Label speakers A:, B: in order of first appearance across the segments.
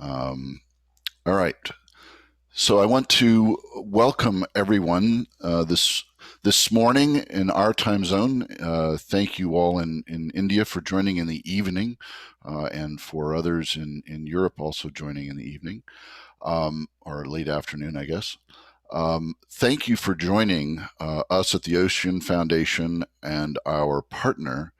A: All right. So I want to welcome everyone this morning in our time zone. Thank you all in India for joining in the evening, and for others in Europe also joining in the evening, or late afternoon, I guess. Thank you for joining us at the Ocean Foundation and our partner,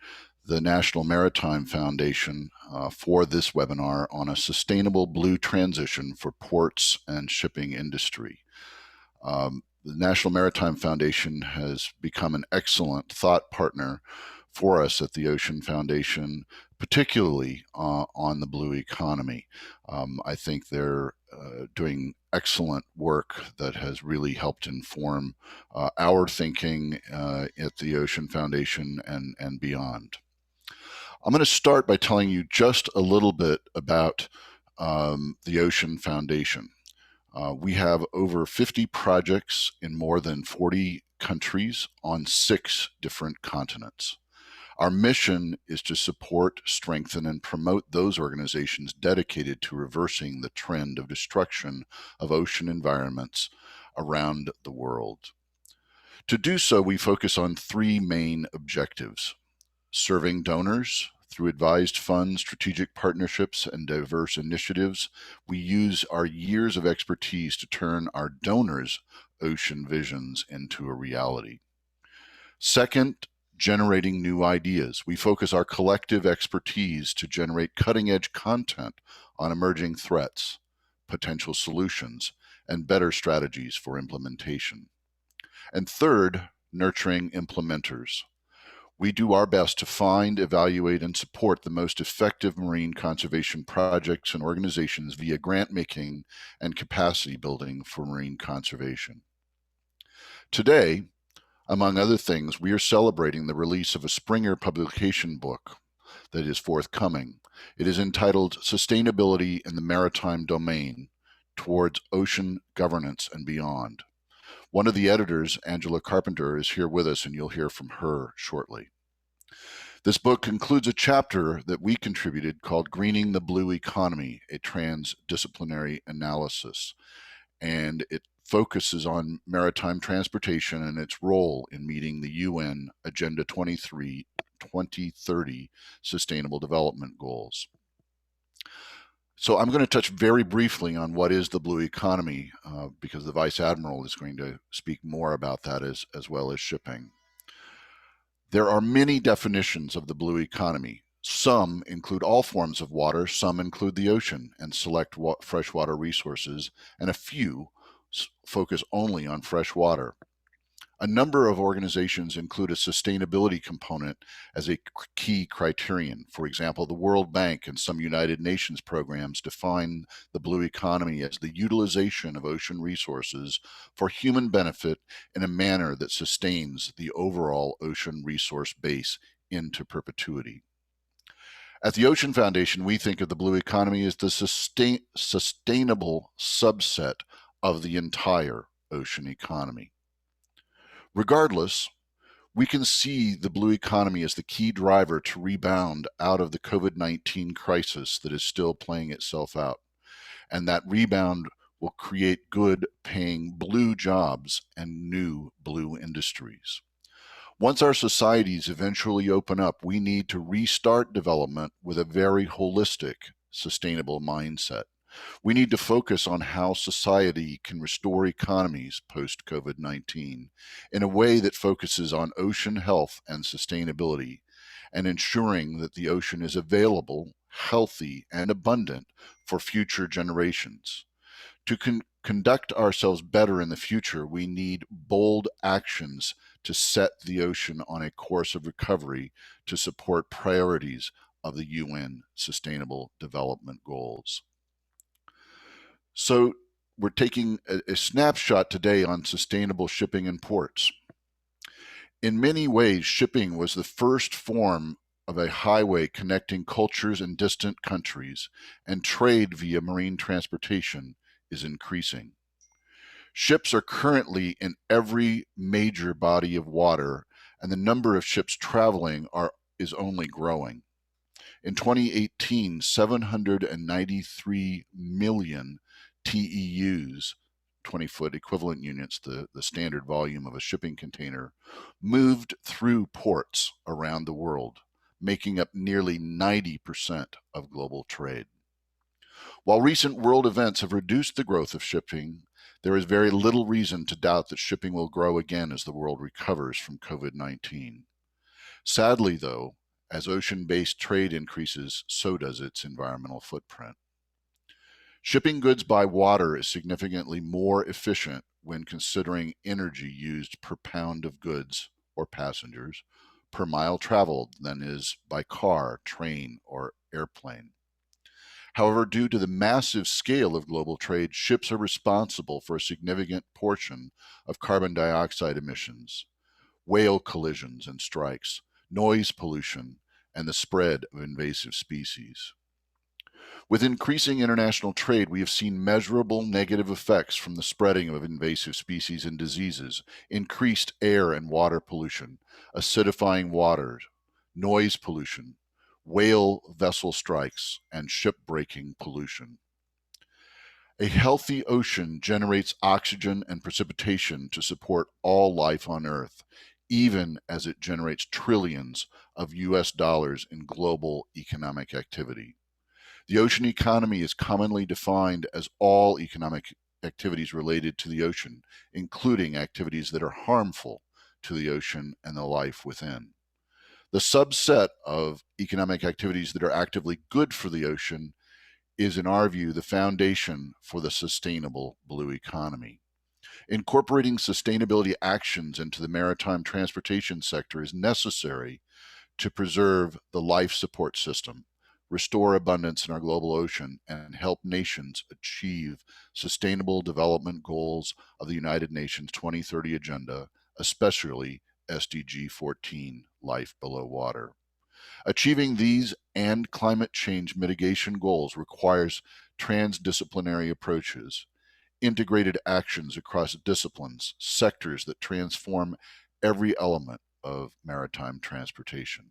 A: the National Maritime Foundation, for this webinar on a sustainable blue transition for ports and shipping industry. The National Maritime Foundation has become an excellent thought partner for us at the Ocean Foundation, particularly on the blue economy. I think they're doing excellent work that has really helped inform our thinking at the Ocean Foundation and beyond. I'm going to start by telling you just a little bit about the Ocean Foundation. We have over 50 projects in more than 40 countries on 6 different continents. Our mission is to support, strengthen, and promote those organizations dedicated to reversing the trend of destruction of ocean environments around the world. To do so, we focus on 3 main objectives: serving donors through advised funds, strategic partnerships, and diverse initiatives. We use our years of expertise to turn our donors' ocean visions into a reality. Second, generating new ideas. We focus our collective expertise to generate cutting-edge content on emerging threats, potential solutions, and better strategies for implementation. And third, nurturing implementers. We do our best to find, evaluate, and support the most effective marine conservation projects and organizations via grant making and capacity building for marine conservation. Today, among other things, we are celebrating the release of a Springer publication book that is forthcoming. It is entitled Sustainability in the Maritime Domain: Towards Ocean Governance and Beyond. One of the editors, Angela Carpenter, is here with us, and you'll hear from her shortly. This book includes a chapter that we contributed called Greening the Blue Economy, a Transdisciplinary Analysis, and it focuses on maritime transportation and its role in meeting the UN Agenda 2030 Sustainable Development Goals. So I'm going to touch very briefly on what is the blue economy, because the Vice Admiral is going to speak more about that as well as shipping. There are many definitions of the blue economy. Some include all forms of water, some include the ocean and select freshwater resources, and a few focus only on fresh water. A number of organizations include a sustainability component as a key criterion. For example, the World Bank and some United Nations programs define the blue economy as the utilization of ocean resources for human benefit in a manner that sustains the overall ocean resource base into perpetuity. At the Ocean Foundation, we think of the blue economy as the sustainable subset of the entire ocean economy. Regardless, we can see the blue economy as the key driver to rebound out of the COVID-19 crisis that is still playing itself out. And that rebound will create good paying blue jobs and new blue industries. Once our societies eventually open up, we need to restart development with a very holistic, sustainable mindset. We need to focus on how society can restore economies post-COVID-19 in a way that focuses on ocean health and sustainability, and ensuring that the ocean is available, healthy, and abundant for future generations. To conduct ourselves better in the future, we need bold actions to set the ocean on a course of recovery to support priorities of the UN Sustainable Development Goals. So we're taking a snapshot today on sustainable shipping and ports. In many ways, shipping was the first form of a highway connecting cultures in distant countries, and trade via marine transportation is increasing. Ships are currently in every major body of water, and the number of ships traveling is only growing. In 2018, 793 million TEUs, 20-foot equivalent units, the standard volume of a shipping container, moved through ports around the world, making up nearly 90% of global trade. While recent world events have reduced the growth of shipping, there is very little reason to doubt that shipping will grow again as the world recovers from COVID-19. Sadly, though, as ocean-based trade increases, so does its environmental footprint. Shipping goods by water is significantly more efficient when considering energy used per pound of goods or passengers per mile traveled than is by car, train, or airplane. However, due to the massive scale of global trade, ships are responsible for a significant portion of carbon dioxide emissions, whale collisions and strikes, noise pollution, and the spread of invasive species. With increasing international trade, we have seen measurable negative effects from the spreading of invasive species and diseases, increased air and water pollution, acidifying waters, noise pollution, whale vessel strikes, and shipbreaking pollution. A healthy ocean generates oxygen and precipitation to support all life on Earth, even as it generates trillions of US dollars in global economic activity. The ocean economy is commonly defined as all economic activities related to the ocean, including activities that are harmful to the ocean and the life within. The subset of economic activities that are actively good for the ocean is, in our view, the foundation for the sustainable blue economy. Incorporating sustainability actions into the maritime transportation sector is necessary to preserve the life support system, restore abundance in our global ocean, and help nations achieve sustainable development goals of the United Nations 2030 Agenda, especially SDG 14, Life Below Water. Achieving these and climate change mitigation goals requires transdisciplinary approaches, integrated actions across disciplines, sectors that transform every element of maritime transportation.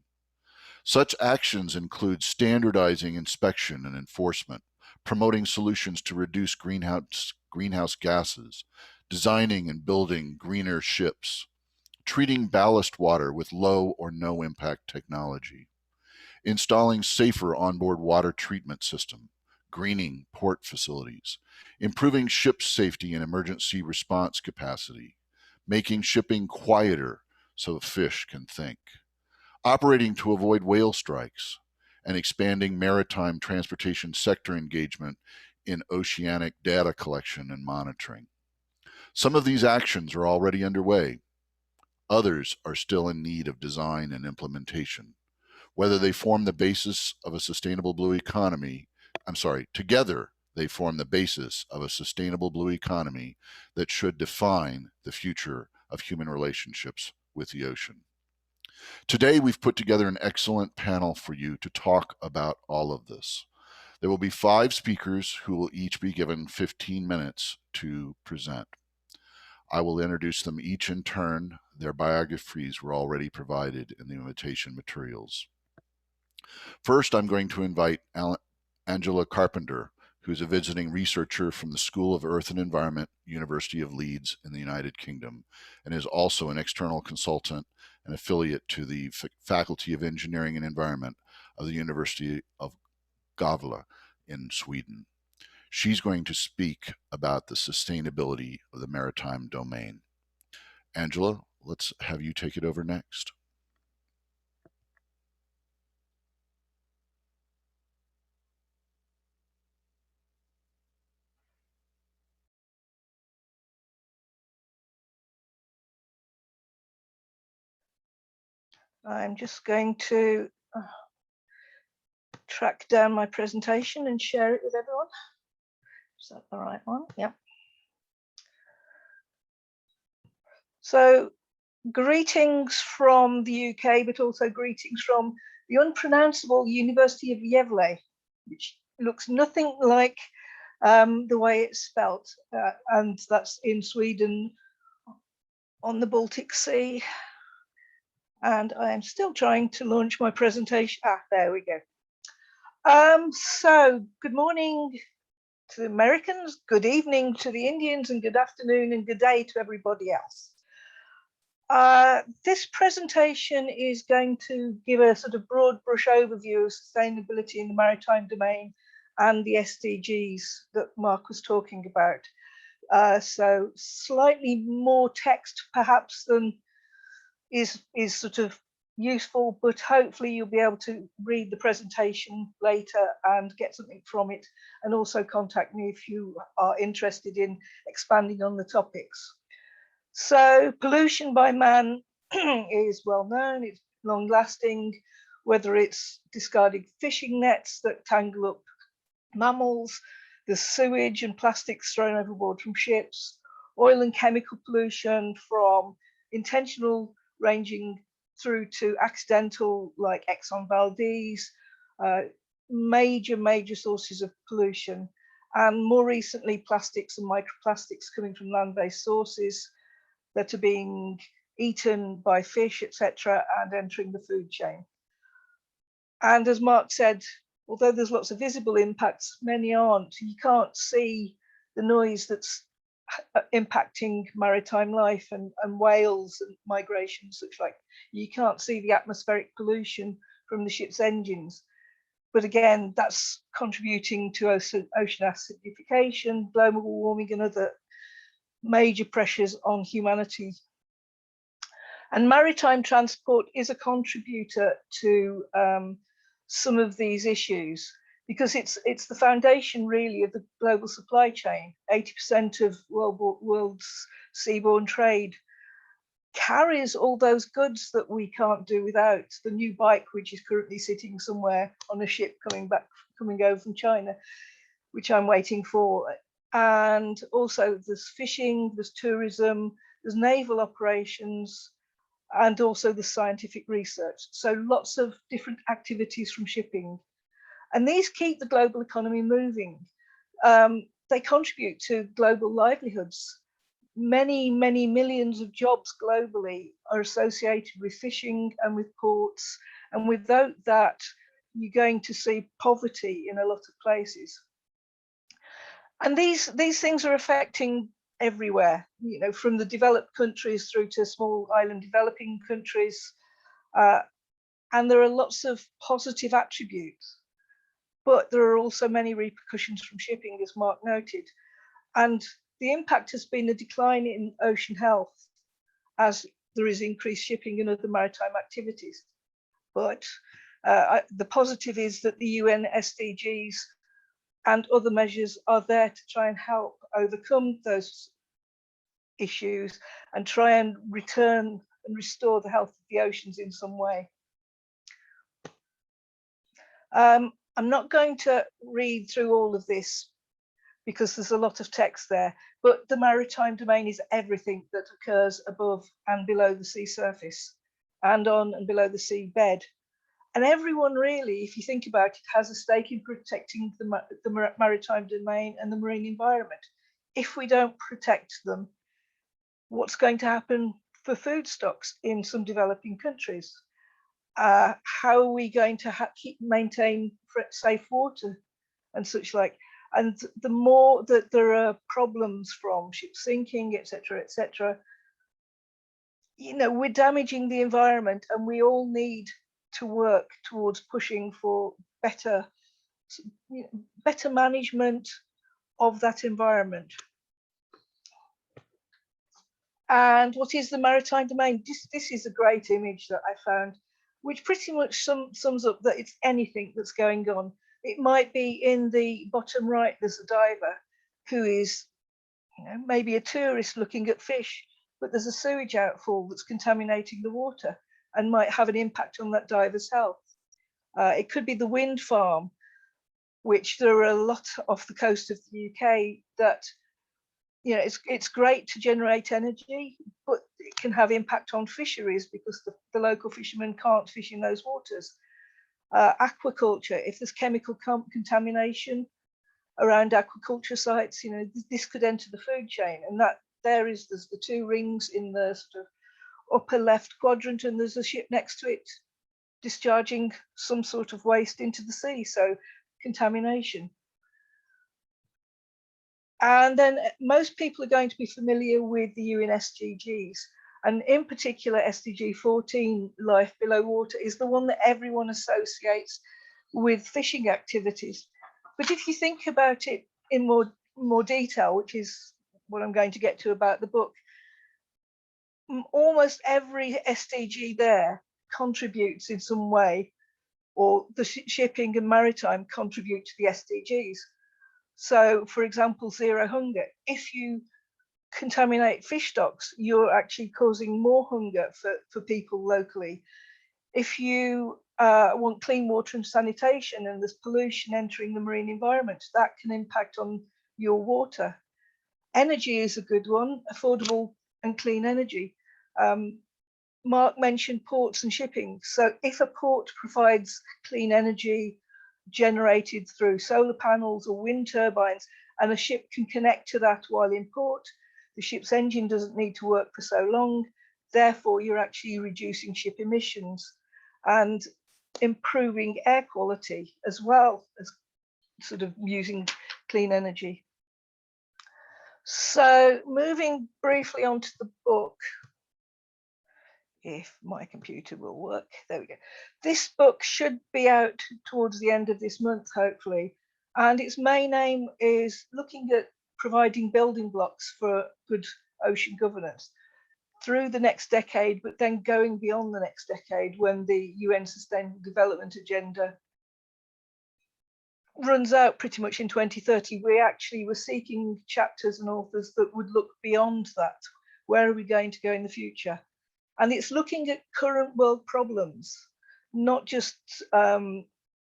A: Such actions include standardizing inspection and enforcement, promoting solutions to reduce greenhouse gases, designing and building greener ships, treating ballast water with low or no impact technology, installing safer onboard water treatment system, greening port facilities, improving ship safety and emergency response capacity, making shipping quieter so fish can think, operating to avoid whale strikes, and expanding maritime transportation sector engagement in oceanic data collection and monitoring. Some of these actions are already underway. Others are still in need of design and implementation. Whether they form the basis of a sustainable blue economy, together they form the basis of a sustainable blue economy that should define the future of human relationships with the ocean. Today, we've put together an excellent panel for you to talk about all of this. There will be 5 speakers who will each be given 15 minutes to present. I will introduce them each in turn. Their biographies were already provided in the invitation materials. First, I'm going to invite Angela Carpenter, who's a visiting researcher from the School of Earth and Environment, University of Leeds in the United Kingdom, and is also an external consultant and affiliate to the Faculty of Engineering and Environment of the University of Gavle in Sweden. She's going to speak about the sustainability of the maritime domain. Angela, let's have you take it over next.
B: I'm just going to track down my presentation and share it with everyone. Is that the right one? Yeah. So greetings from the UK, but also greetings from the unpronounceable University of Gävle, which looks nothing like the way it's spelt, and that's in Sweden on the Baltic Sea. And I am still trying to launch my presentation. There we go. So good morning to the Americans, good evening to the Indians, and good afternoon and good day to everybody else. This presentation is going to give a sort of broad brush overview of sustainability in the maritime domain and the SDGs that Mark was talking about. So slightly more text perhaps than is sort of useful, but hopefully you'll be able to read the presentation later and get something from it, and also contact me if you are interested in expanding on the topics. So pollution by man is well known, it's long lasting, whether it's discarded fishing nets that tangle up mammals, the sewage and plastics thrown overboard from ships, oil and chemical pollution from intentional ranging through to accidental like Exxon Valdez, major sources of pollution, and more recently plastics and microplastics coming from land-based sources that are being eaten by fish, etc., and entering the food chain. And as Mark said, although there's lots of visible impacts, many aren't. You can't see the noise that's impacting maritime life and whales and migration, such like. You can't see the atmospheric pollution from the ship's engines. But again, that's contributing to ocean acidification, global warming, and other major pressures on humanity. And maritime transport is a contributor to some of these issues, because it's the foundation really of the global supply chain. 80% of world's seaborne trade carries all those goods that we can't do without. The new bike, which is currently sitting somewhere on a ship coming over from China, which I'm waiting for. And also there's fishing, there's tourism, there's naval operations, and also the scientific research. So lots of different activities from shipping. And these keep the global economy moving. They contribute to global livelihoods. Many millions of jobs globally are associated with fishing and with ports. And without that, you're going to see poverty in a lot of places. And these things are affecting everywhere, you know, from the developed countries through to small island developing countries. And there are lots of positive attributes, but there are also many repercussions from shipping, as Mark noted. And the impact has been a decline in ocean health as there is increased shipping and other maritime activities. But the positive is that the UN SDGs and other measures are there to try and help overcome those issues and try and return and restore the health of the oceans in some way. I'm not going to read through all of this because there's a lot of text there, but the maritime domain is everything that occurs above and below the sea surface and on and below the sea bed. And everyone really, if you think about it, has a stake in protecting the maritime domain and the marine environment. If we don't protect them, what's going to happen for food stocks in some developing countries? How are we going to maintain safe water and such like? And the more that there are problems from ships sinking, etc., you know, we're damaging the environment, and we all need to work towards pushing for better management of that environment. And what is the maritime domain? This is a great image that I found, which pretty much sums up that it's anything that's going on. It might be in the bottom right, there's a diver who is, you know, maybe a tourist looking at fish, but there's a sewage outfall that's contaminating the water and might have an impact on that diver's health. It could be the wind farm, which there are a lot off the coast of the UK that, you know, it's great to generate energy, but it can have impact on fisheries because the local fishermen can't fish in those waters. Aquaculture, if there's chemical contamination around aquaculture sites, you know, this could enter the food chain. And that there's the two rings in the sort of upper left quadrant, and there's a ship next to it discharging some sort of waste into the sea, so contamination. And then most people are going to be familiar with the UN SDGs, and in particular SDG 14, life below water, is the one that everyone associates with fishing activities. But if you think about it in more detail, which is what I'm going to get to about the book, almost every SDG there contributes in some way, or the shipping and maritime contribute to the SDGs. So, for example, zero hunger. If you contaminate fish stocks, you're actually causing more hunger for people locally. If you want clean water and sanitation and there's pollution entering the marine environment, that can impact on your water. Energy is a good one, affordable and clean energy. Mark mentioned ports and shipping. So if a port provides clean energy generated through solar panels or wind turbines, and a ship can connect to that while in port, the ship's engine doesn't need to work for so long. Therefore, you're actually reducing ship emissions and improving air quality, as well as sort of using clean energy. So moving briefly onto the book, if my computer will work, there we go. This book should be out towards the end of this month, hopefully, and its main aim is looking at providing building blocks for good ocean governance through the next decade, but then going beyond the next decade when the UN Sustainable Development Agenda runs out pretty much in 2030. We actually were seeking chapters and authors that would look beyond that. Where are we going to go in the future? And it's looking at current world problems, not just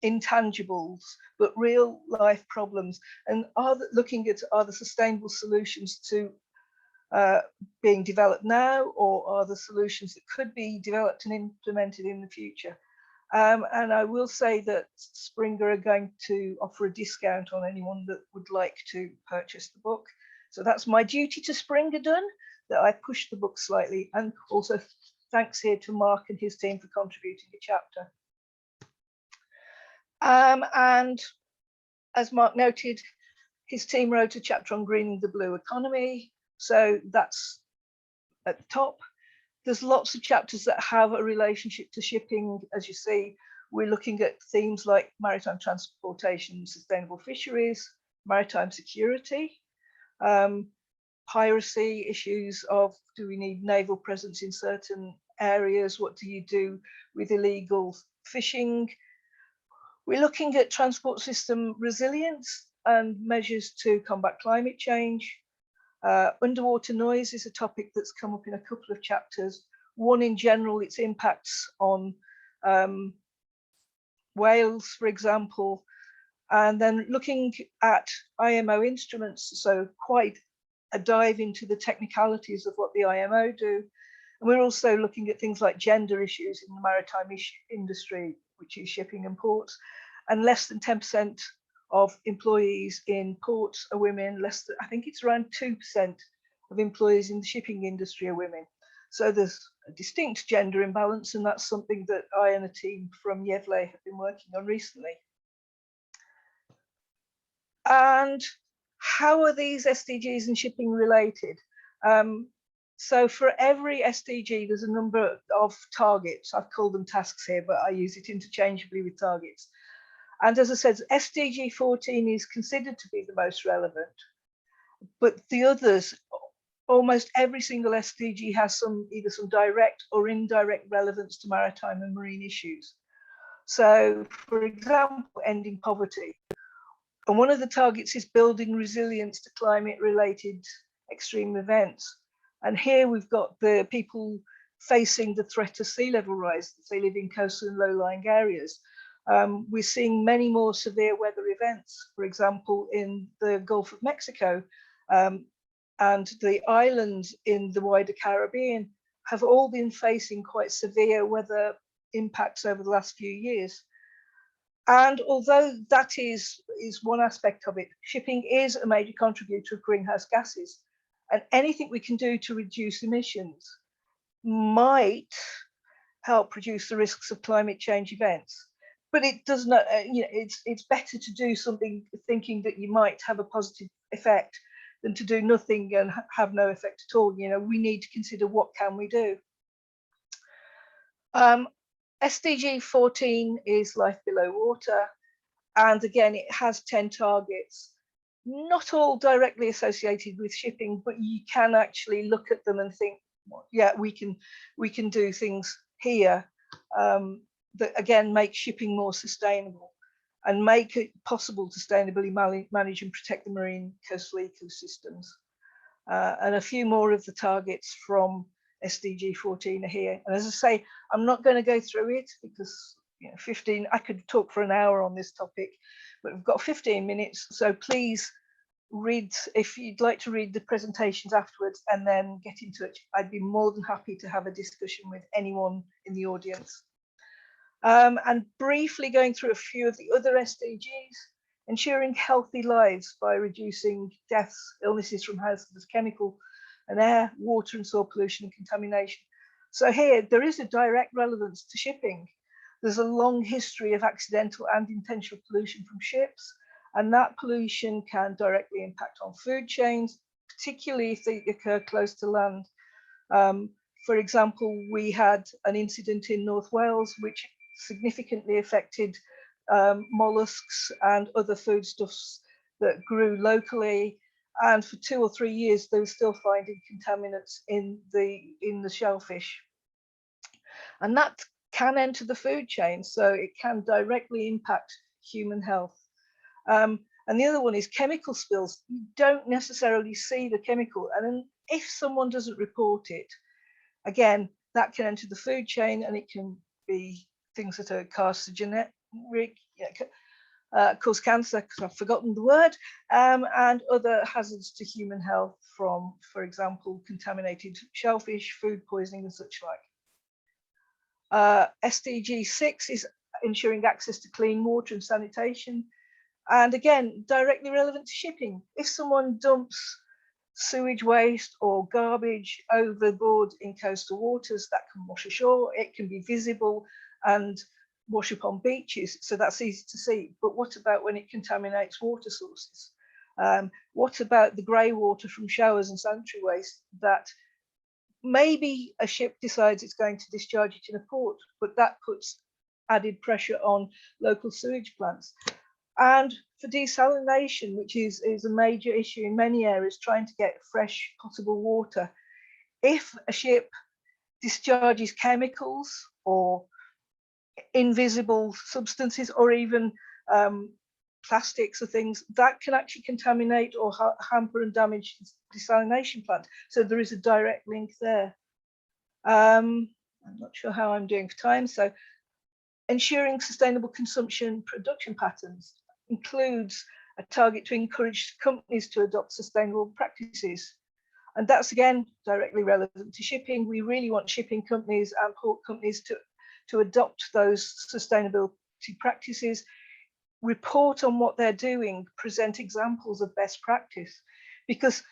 B: intangibles, but real life problems, and looking at are the sustainable solutions to being developed now, or are the solutions that could be developed and implemented in the future. And I will say that Springer are going to offer a discount on anyone that would like to purchase the book. So that's my duty to Springer done, that I pushed the book slightly, and also thanks here to Mark and his team for contributing a chapter. And as Mark noted, his team wrote a chapter on greening the blue economy. So that's at the top. There's lots of chapters that have a relationship to shipping. As you see, we're looking at themes like maritime transportation, sustainable fisheries, maritime security, piracy, issues of do we need naval presence in certain areas? What do you do with illegal fishing? We're looking at transport system resilience and measures to combat climate change. Underwater noise is a topic that's come up in a couple of chapters. One in general, its impacts on whales, for example, and then looking at IMO instruments, so quite a dive into the technicalities of what the IMO do. And we're also looking at things like gender issues in the maritime industry, which is shipping and ports, and less than 10% of employees in ports are women. I think it's around 2% of employees in the shipping industry are women. So there's a distinct gender imbalance, and that's something that I and a team from Yevle have been working on recently. And how are these SDGs and shipping related? So for every SDG, there's a number of targets. I've called them tasks here, but I use it interchangeably with targets. And as I said, SDG 14 is considered to be the most relevant, but the others, almost every single SDG has either some direct or indirect relevance to maritime and marine issues. So, for example, ending poverty. And one of the targets is building resilience to climate-related extreme events. And here we've got the people facing the threat of sea level rise as they live in coastal and low-lying areas. We're seeing many more severe weather events, for example, in the Gulf of Mexico, and the islands in the wider Caribbean have all been facing quite severe weather impacts over the last few years. And although that is one aspect of it, shipping is a major contributor of greenhouse gases, and anything we can do to reduce emissions might help reduce the risks of climate change events. But it does not, it's better to do something thinking that you might have a positive effect than to do nothing and have no effect at all. We need to consider what can we do. SDG 14 is life below water. And again, it has 10 targets, not all directly associated with shipping, but you can actually look at them and think, well, yeah, we can do things here that again make shipping more sustainable and make it possible to sustainably manage and protect the marine coastal ecosystems. And a few more of the targets from SDG 14 are here. And as I say, I'm not going to go through it because 15, I could talk for an hour on this topic, but we've got 15 minutes. So please read, if you'd like to read the presentations afterwards and then get in touch, I'd be more than happy to have a discussion with anyone in the audience. And briefly going through a few of the other SDGs, ensuring healthy lives by reducing deaths, illnesses from hazardous chemical and air, water and soil pollution and contamination. So here, there is a direct relevance to shipping. There's a long history of accidental and intentional pollution from ships, and that pollution can directly impact on food chains, particularly if they occur close to land. For example, we had an incident in North Wales which significantly affected mollusks and other foodstuffs that grew locally, and for 2 or 3 years they were still finding contaminants in the shellfish, and that can enter the food chain, so it can directly impact human health. And the other one is chemical spills. You don't necessarily see the chemical, and if someone doesn't report it, again, that can enter the food chain, and it can be things that are carcinogenic, cause cancer, because I've forgotten the word, and other hazards to human health from, for example, contaminated shellfish, food poisoning and such like. SDG 6 is ensuring access to clean water and sanitation. And again, directly relevant to shipping. If someone dumps sewage waste or garbage overboard in coastal waters, that can wash ashore, it can be visible and wash up on beaches, so that's easy to see. But what about when it contaminates water sources? What about the grey water from showers and sanitary waste that maybe a ship decides it's going to discharge it in a port, but that puts added pressure on local sewage plants? And for desalination, which is a major issue in many areas, trying to get fresh potable water, if a ship discharges chemicals or invisible substances or even plastics or things, that can actually contaminate or hamper and damage the desalination plant. So there is a direct link there. I'm not sure how I'm doing for time. So ensuring sustainable consumption production patterns includes a target to encourage companies to adopt sustainable practices. And that's again directly relevant to shipping. We really want shipping companies and port companies to adopt those sustainability practices, report on what they're doing, present examples of best practice. Because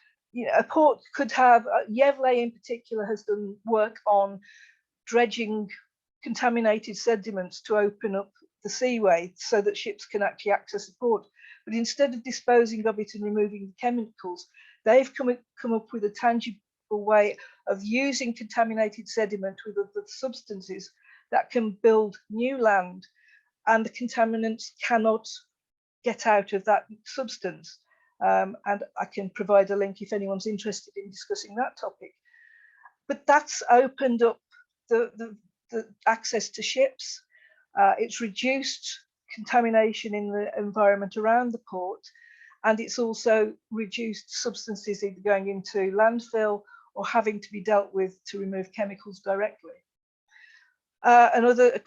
B: a port could have, Yevle in particular has done work on dredging contaminated sediments to open up the seaway so that ships can actually access the port. But instead of disposing of it and removing the chemicals, they've come up with a tangible way of using contaminated sediment with other substances that can build new land, and the contaminants cannot get out of that substance. And I can provide a link if anyone's interested in discussing that topic. But that's opened up the access to ships. It's reduced contamination in the environment around the port, and it's also reduced substances either going into landfill or having to be dealt with to remove chemicals directly. And other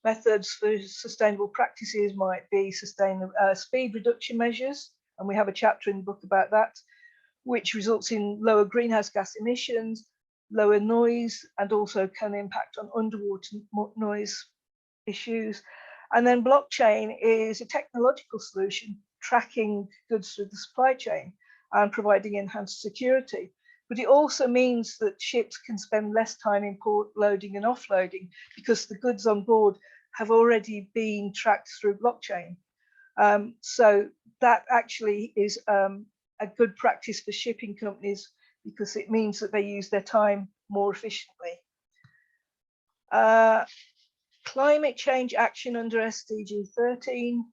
B: methods for sustainable practices might be speed reduction measures, and we have a chapter in the book about that, which results in lower greenhouse gas emissions, lower noise, and also can impact on underwater noise issues. And then blockchain is a technological solution tracking goods through the supply chain and providing enhanced security. but it also means that ships can spend less time in port loading and offloading because the goods on board have already been tracked through blockchain. So that actually is a good practice for shipping companies because it means that they use their time more efficiently. Climate change action under SDG 13,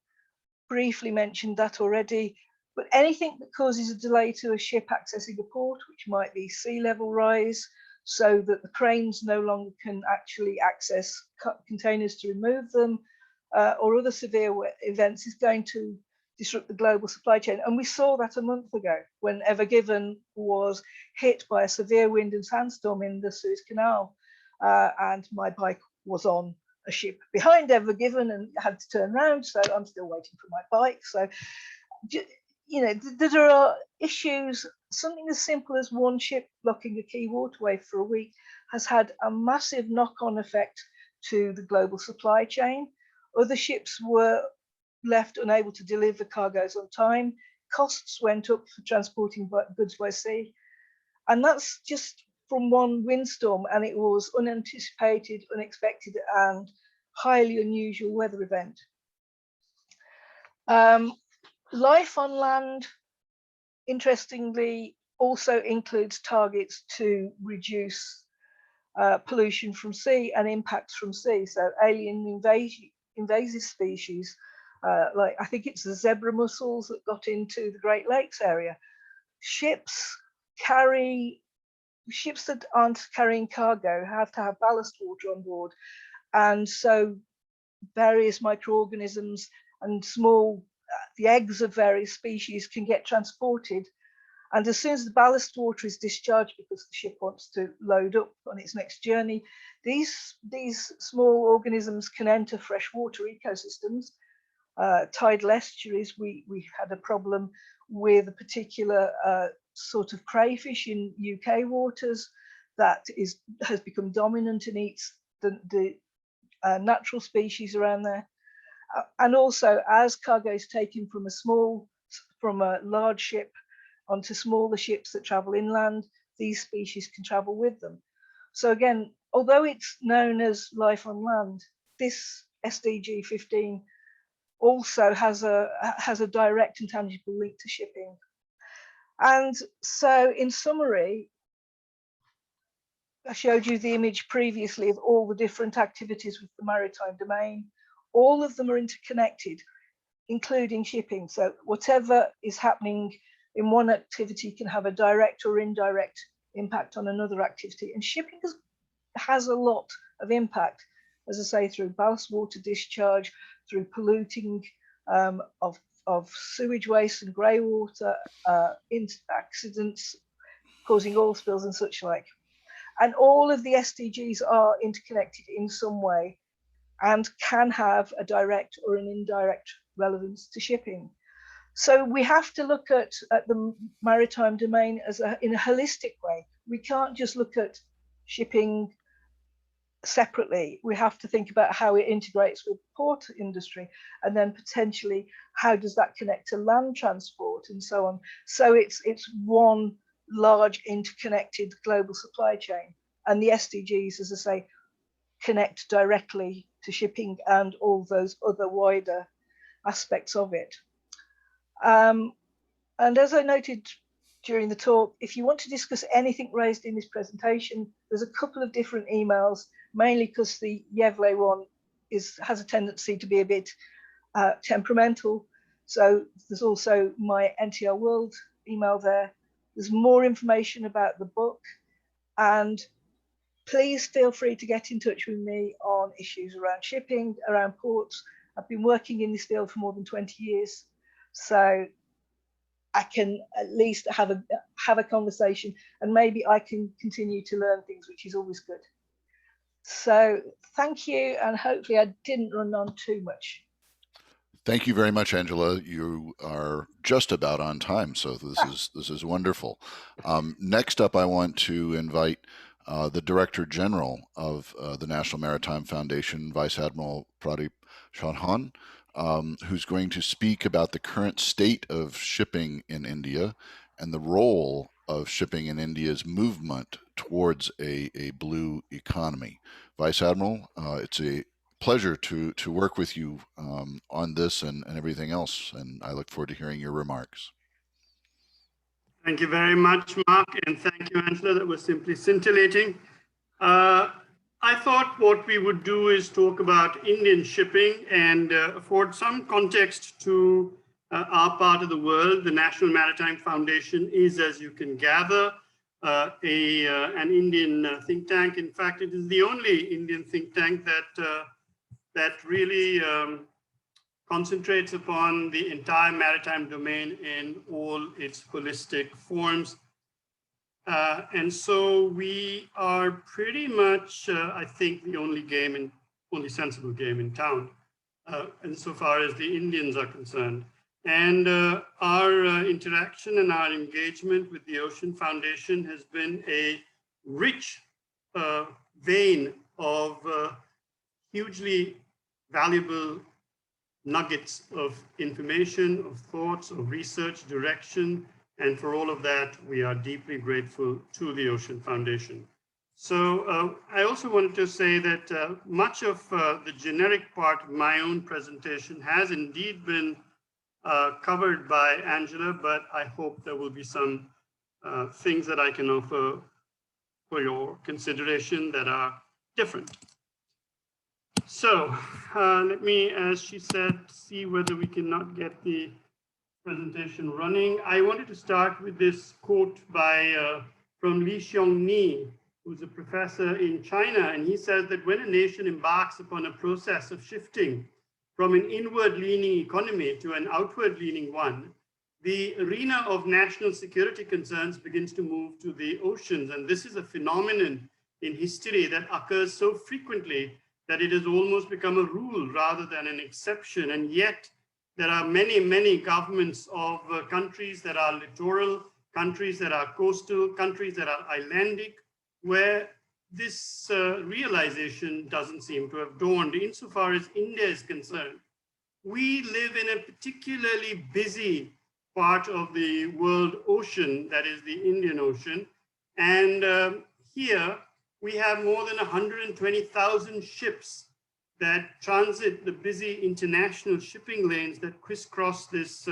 B: briefly mentioned that already, but anything that causes a delay to a ship accessing a port, which might be sea level rise, so that the cranes no longer can actually access containers to remove them, or other severe events, is going to disrupt the global supply chain. And we saw that a month ago when Ever Given was hit by a severe wind and sandstorm in the Suez Canal, and my bike was on a ship behind Ever Given and had to turn around, so I'm still waiting for my bike. So, you know, there are issues. Something as simple as one ship blocking a key waterway for a week has had a massive knock-on effect to the global supply chain. Other ships were left unable to deliver cargoes on time. Costs went up for transporting goods by sea. And that's just from one windstorm, and it was unanticipated, unexpected, and highly unusual weather event. Life on land, interestingly, also includes targets to reduce pollution from sea and impacts from sea. So alien invasive species, like I think it's the zebra mussels that got into the Great Lakes area. Ships that aren't carrying cargo have to have ballast water on board. And so various microorganisms and the eggs of various species can get transported. And as soon as the ballast water is discharged because the ship wants to load up on its next journey, these small organisms can enter freshwater ecosystems. Tidal estuaries, we had a problem with a particular sort of crayfish in UK waters that has become dominant and eats the natural species around there. And also, as cargo is taken from a large ship onto smaller ships that travel inland, these species can travel with them. So again, although it's known as life on land, this SDG 15 also has a direct and tangible link to shipping. And so in summary, I showed you the image previously of all the different activities with the maritime domain. All of them are interconnected, including shipping. So whatever is happening in one activity can have a direct or indirect impact on another activity. And shipping has a lot of impact, as I say, through ballast water discharge, through polluting of sewage waste and grey water, accidents causing oil spills and such like. And all of the SDGs are interconnected in some way and can have a direct or an indirect relevance to shipping. So we have to look at the maritime domain in a holistic way. We can't just look at shipping separately. We have to think about how it integrates with the port industry, and then potentially how does that connect to land transport and so on. So it's one large interconnected global supply chain, and the SDGs, as I say, connect directly to shipping and all those other wider aspects of it. And as I noted during the talk, if you want to discuss anything raised in this presentation, there's a couple of different emails, mainly because the Yevle one has a tendency to be a bit temperamental. So there's also my NTR World email there. There's more information about the book, and please feel free to get in touch with me on issues around shipping, around ports. I've been working in this field for more than 20 years, so I can at least have a conversation, and maybe I can continue to learn things, which is always good. So thank you, and hopefully I didn't run on too much.
A: Thank you very much, Angela. You are just about on time, so this is wonderful. Next up, I want to invite the Director General of the National Maritime Foundation, Vice Admiral Pradeep Chauhan, who's going to speak about the current state of shipping in India and the role of shipping in India's movement towards a blue economy. Vice Admiral, it's a pleasure to work with you on this and everything else, and I look forward to hearing your remarks.
C: Thank you very much, Mark, and thank you, Angela. That was simply scintillating. I thought what we would do is talk about Indian shipping and afford some context to our part of the world. The National Maritime Foundation is, as you can gather, an Indian think tank. In fact, it is the only Indian think tank that really concentrates upon the entire maritime domain in all its holistic forms. And so we are pretty much, I think, the only sensible game in town, insofar as the Indians are concerned. And our interaction and our engagement with the Ocean Foundation has been a rich vein of hugely valuable nuggets of information, of thoughts, of research, direction, and for all of that, we are deeply grateful to the Ocean Foundation. So I also wanted to say that much of the generic part of my own presentation has indeed been covered by Angela, but I hope there will be some things that I can offer for your consideration that are different. So let me, as she said, see whether we cannot get the presentation running. I wanted to start with this quote by from Li Xiongni, who's a professor in China, and he says that when a nation embarks upon a process of shifting from an inward-leaning economy to an outward-leaning one, the arena of national security concerns begins to move to the oceans, and this is a phenomenon in history that occurs so frequently that it has almost become a rule rather than an exception, and yet there are many, many governments of countries that are littoral, countries that are coastal, countries that are islandic, where this realization doesn't seem to have dawned. Insofar as India is concerned, we live in a particularly busy part of the world ocean, that is the Indian Ocean. And here we have more than 120,000 ships that transit the busy international shipping lanes that crisscross this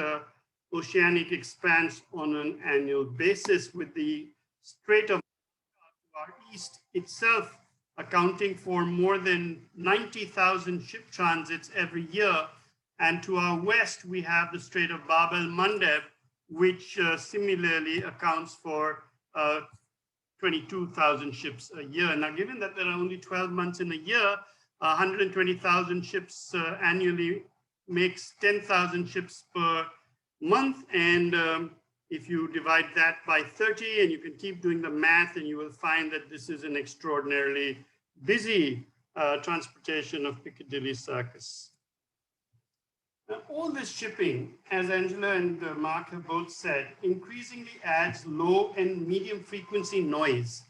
C: oceanic expanse on an annual basis, with the Strait of our east itself accounting for more than 90,000 ship transits every year. And to our west, we have the Strait of Bab el-Mandeb, which similarly accounts for 22,000 ships a year. Now, given that there are only 12 months in a year, 120,000 ships annually makes 10,000 ships per month. And if you divide that by 30, and you can keep doing the math, and you will find that this is an extraordinarily busy transportation of Piccadilly Circus. Now, all this shipping, as Angela and Mark have both said, increasingly adds low and medium frequency noise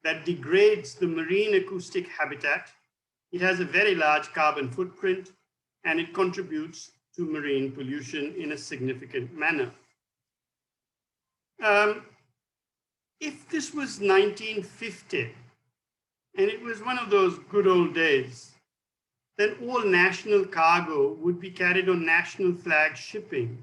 C: that degrades the marine acoustic habitat. It has a very large carbon footprint, and it contributes to marine pollution in a significant manner. If this was 1950, and it was one of those good old days, then all national cargo would be carried on national flag shipping,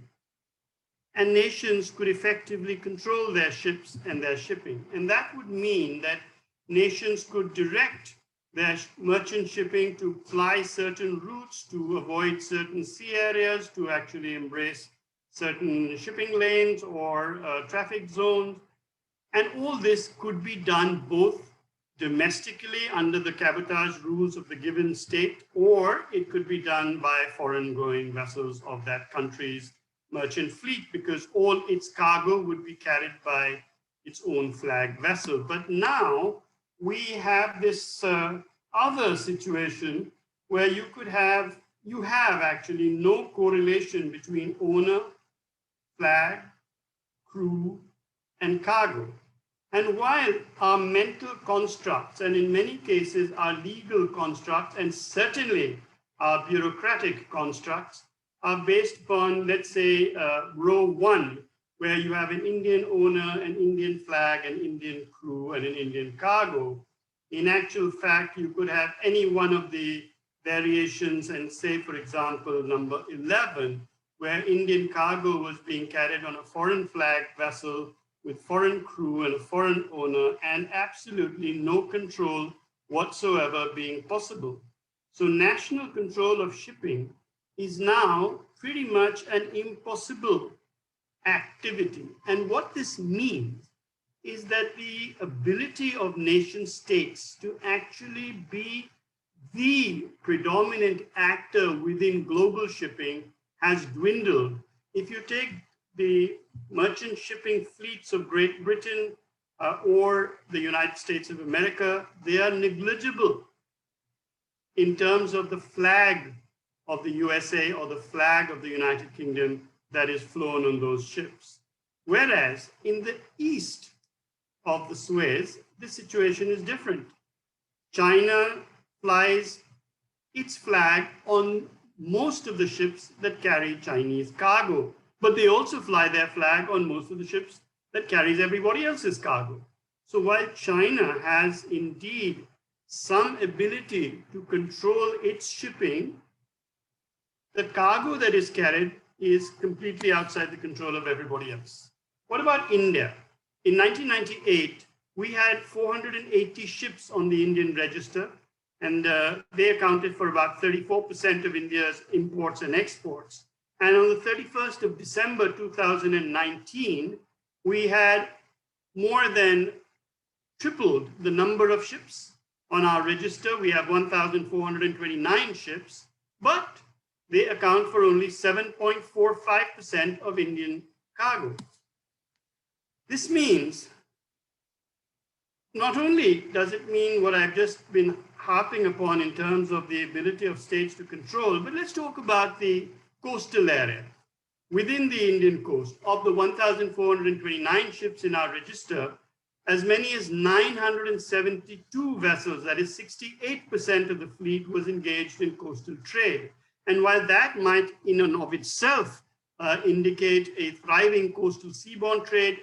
C: and nations could effectively control their ships and their shipping. And that would mean that nations could direct their merchant shipping to fly certain routes, to avoid certain sea areas, to actually embrace certain shipping lanes or traffic zones. And all this could be done both domestically under the cabotage rules of the given state, or it could be done by foreign-going vessels of that country's merchant fleet, because all its cargo would be carried by its own flag vessel. But now we have this other situation where you have actually no correlation between owner, flag, crew, and cargo. And while our mental constructs, and in many cases our legal constructs, and certainly our bureaucratic constructs, are based upon, let's say, row one, where you have an Indian owner, an Indian flag, an Indian crew, and an Indian cargo. In actual fact, you could have any one of the variations and say, for example, number 11, where Indian cargo was being carried on a foreign flag vessel with foreign crew and a foreign owner, and absolutely no control whatsoever being possible. So national control of shipping is now pretty much an impossible activity. And what this means is that the ability of nation states to actually be the predominant actor within global shipping has dwindled. If you take the merchant shipping fleets of Great Britain or the United States of America, they are negligible in terms of the flag of the USA or the flag of the United Kingdom that is flown on those ships. Whereas in the east of the Suez, the situation is different. China flies its flag on most of the ships that carry Chinese cargo, but they also fly their flag on most of the ships that carries everybody else's cargo. So while China has indeed some ability to control its shipping, the cargo that is carried is completely outside the control of everybody else. What about India? In 1998, we had 480 ships on the Indian register, and they accounted for about 34% of India's imports and exports. And on the 31st of December 2019, we had more than tripled the number of ships on our register. We have 1,429 ships, but they account for only 7.45% of Indian cargo. This means not only does it mean what I've just been harping upon in terms of the ability of states to control, but let's talk about the coastal area. Within the Indian coast, of the 1,429 ships in our register, as many as 972 vessels, that is 68% of the fleet, was engaged in coastal trade. And while that might in and of itself indicate a thriving coastal seaborne trade,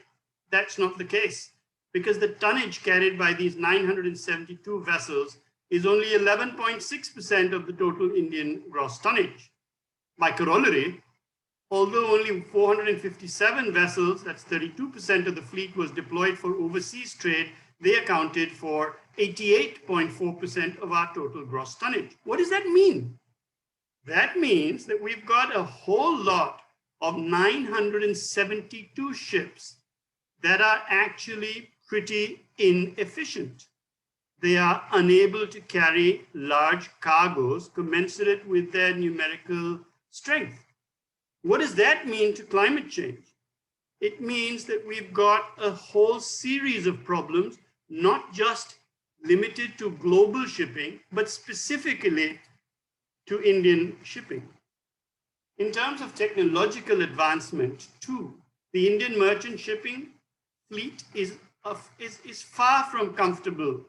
C: that's not the case, because the tonnage carried by these 972 vessels is only 11.6% of the total Indian gross tonnage. By corollary, although only 457 vessels, that's 32% of the fleet, was deployed for overseas trade, they accounted for 88.4% of our total gross tonnage. What does that mean? That means that we've got a whole lot of 972 ships that are actually pretty inefficient. They are unable to carry large cargoes commensurate with their numerical strength. What does that mean to climate change? It means that we've got a whole series of problems, not just limited to global shipping, but specifically to Indian shipping. In terms of technological advancement too, the Indian merchant shipping fleet is far from comfortable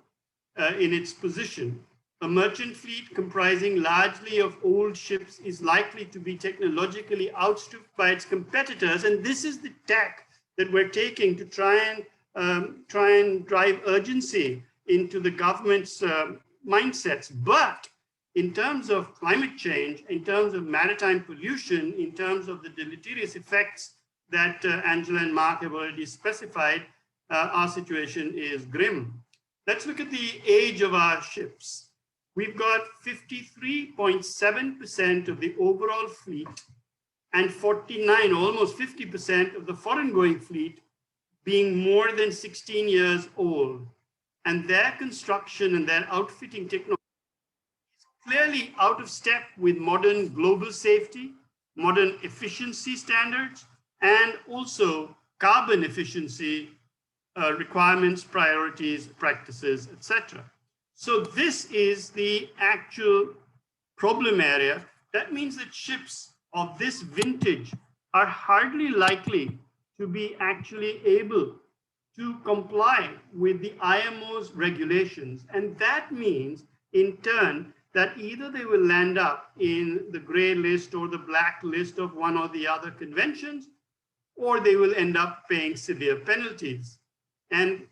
C: in its position. A merchant fleet comprising largely of old ships is likely to be technologically outstripped by its competitors, and this is the tack that we're taking to try and drive urgency into the government's mindsets. But in terms of climate change, in terms of maritime pollution, in terms of the deleterious effects that Angela and Mark have already specified, our situation is grim. Let's look at the age of our ships. We've got 53.7% of the overall fleet and 49, almost 50% of the foreign going fleet being more than 16 years old. And their construction and their outfitting technology is clearly out of step with modern global safety, modern efficiency standards, and also carbon efficiency requirements, priorities, practices, etc. So this is the actual problem area. That means that ships of this vintage are hardly likely to be actually able to comply with the IMO's regulations. And that means in turn that either they will land up in the gray list or the black list of one or the other conventions, or they will end up paying severe penalties. And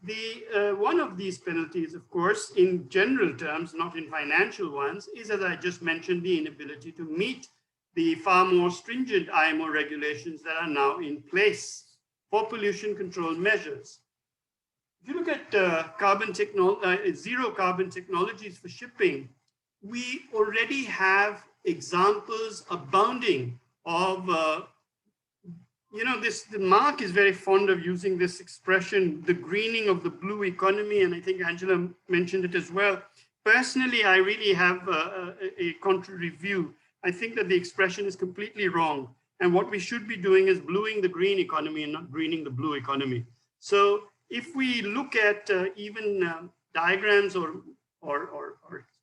C: one of these penalties, of course, in general terms, not in financial ones, is, as I just mentioned, the inability to meet the far more stringent IMO regulations that are now in place for pollution control measures. If you look at zero carbon technologies for shipping, we already have examples abounding of Mark is very fond of using this expression, the greening of the blue economy, and I think Angela mentioned it as well. Personally, I really have a contrary view. I think that the expression is completely wrong. And what we should be doing is bluing the green economy and not greening the blue economy. So if we look at even diagrams or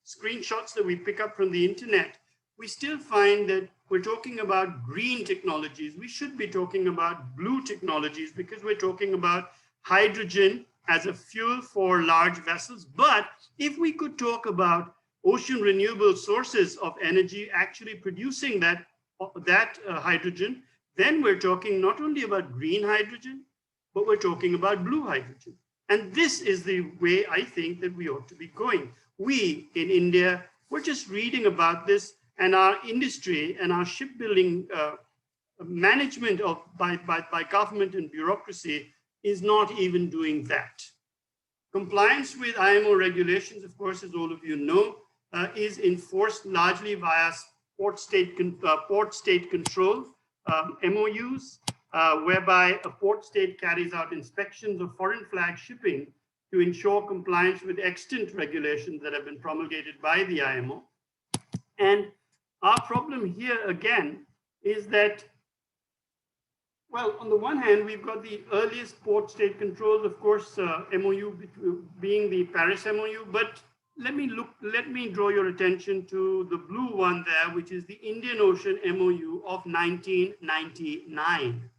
C: screenshots that we pick up from the internet, we still find that we're talking about green technologies. We should be talking about blue technologies because we're talking about hydrogen as a fuel for large vessels. But if we could talk about ocean renewable sources of energy actually producing that hydrogen, then we're talking not only about green hydrogen, but we're talking about blue hydrogen. And this is the way I think that we ought to be going. We in India, we're just reading about this, and our industry and our shipbuilding management by government and bureaucracy is not even doing that. Compliance with IMO regulations, of course, as all of you know, is enforced largely via port state control MOUs, whereby a port state carries out inspections of foreign flag shipping to ensure compliance with extant regulations that have been promulgated by the IMO. And our problem here again is that, well, on the one hand, we've got the earliest port state controls, of course, MOU being the Paris MOU, but let me draw your attention to the blue one there, which is the Indian Ocean MOU of 1999.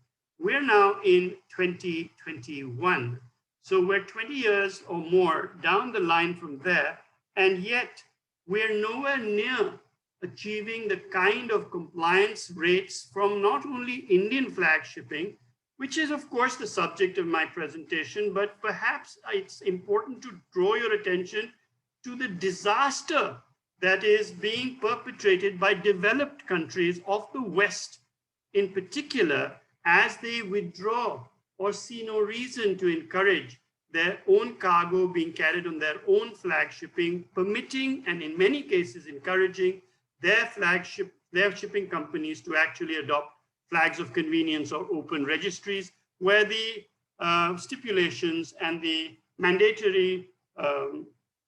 C: We're now in 2021. So we're 20 years or more down the line from there, and yet we're nowhere near achieving the kind of compliance rates from not only Indian flag shipping, which is of course the subject of my presentation, but perhaps it's important to draw your attention to the disaster that is being perpetrated by developed countries of the West in particular, as they withdraw or see no reason to encourage their own cargo being carried on their own flag shipping, permitting and in many cases encouraging their shipping companies to actually adopt flags of convenience or open registries, where the stipulations and the mandatory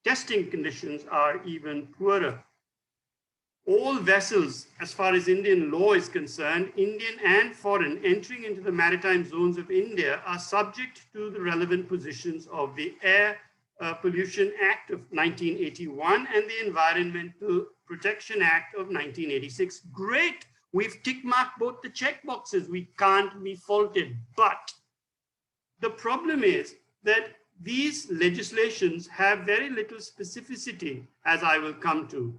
C: testing conditions are even poorer. All vessels, as far as Indian law is concerned, Indian and foreign, entering into the maritime zones of India are subject to the relevant positions of the Air Pollution Act of 1981 and the Environmental Protection Act of 1986. Great, we've tick marked both the check boxes. We can't be faulted. But the problem is that these legislations have very little specificity, as I will come to.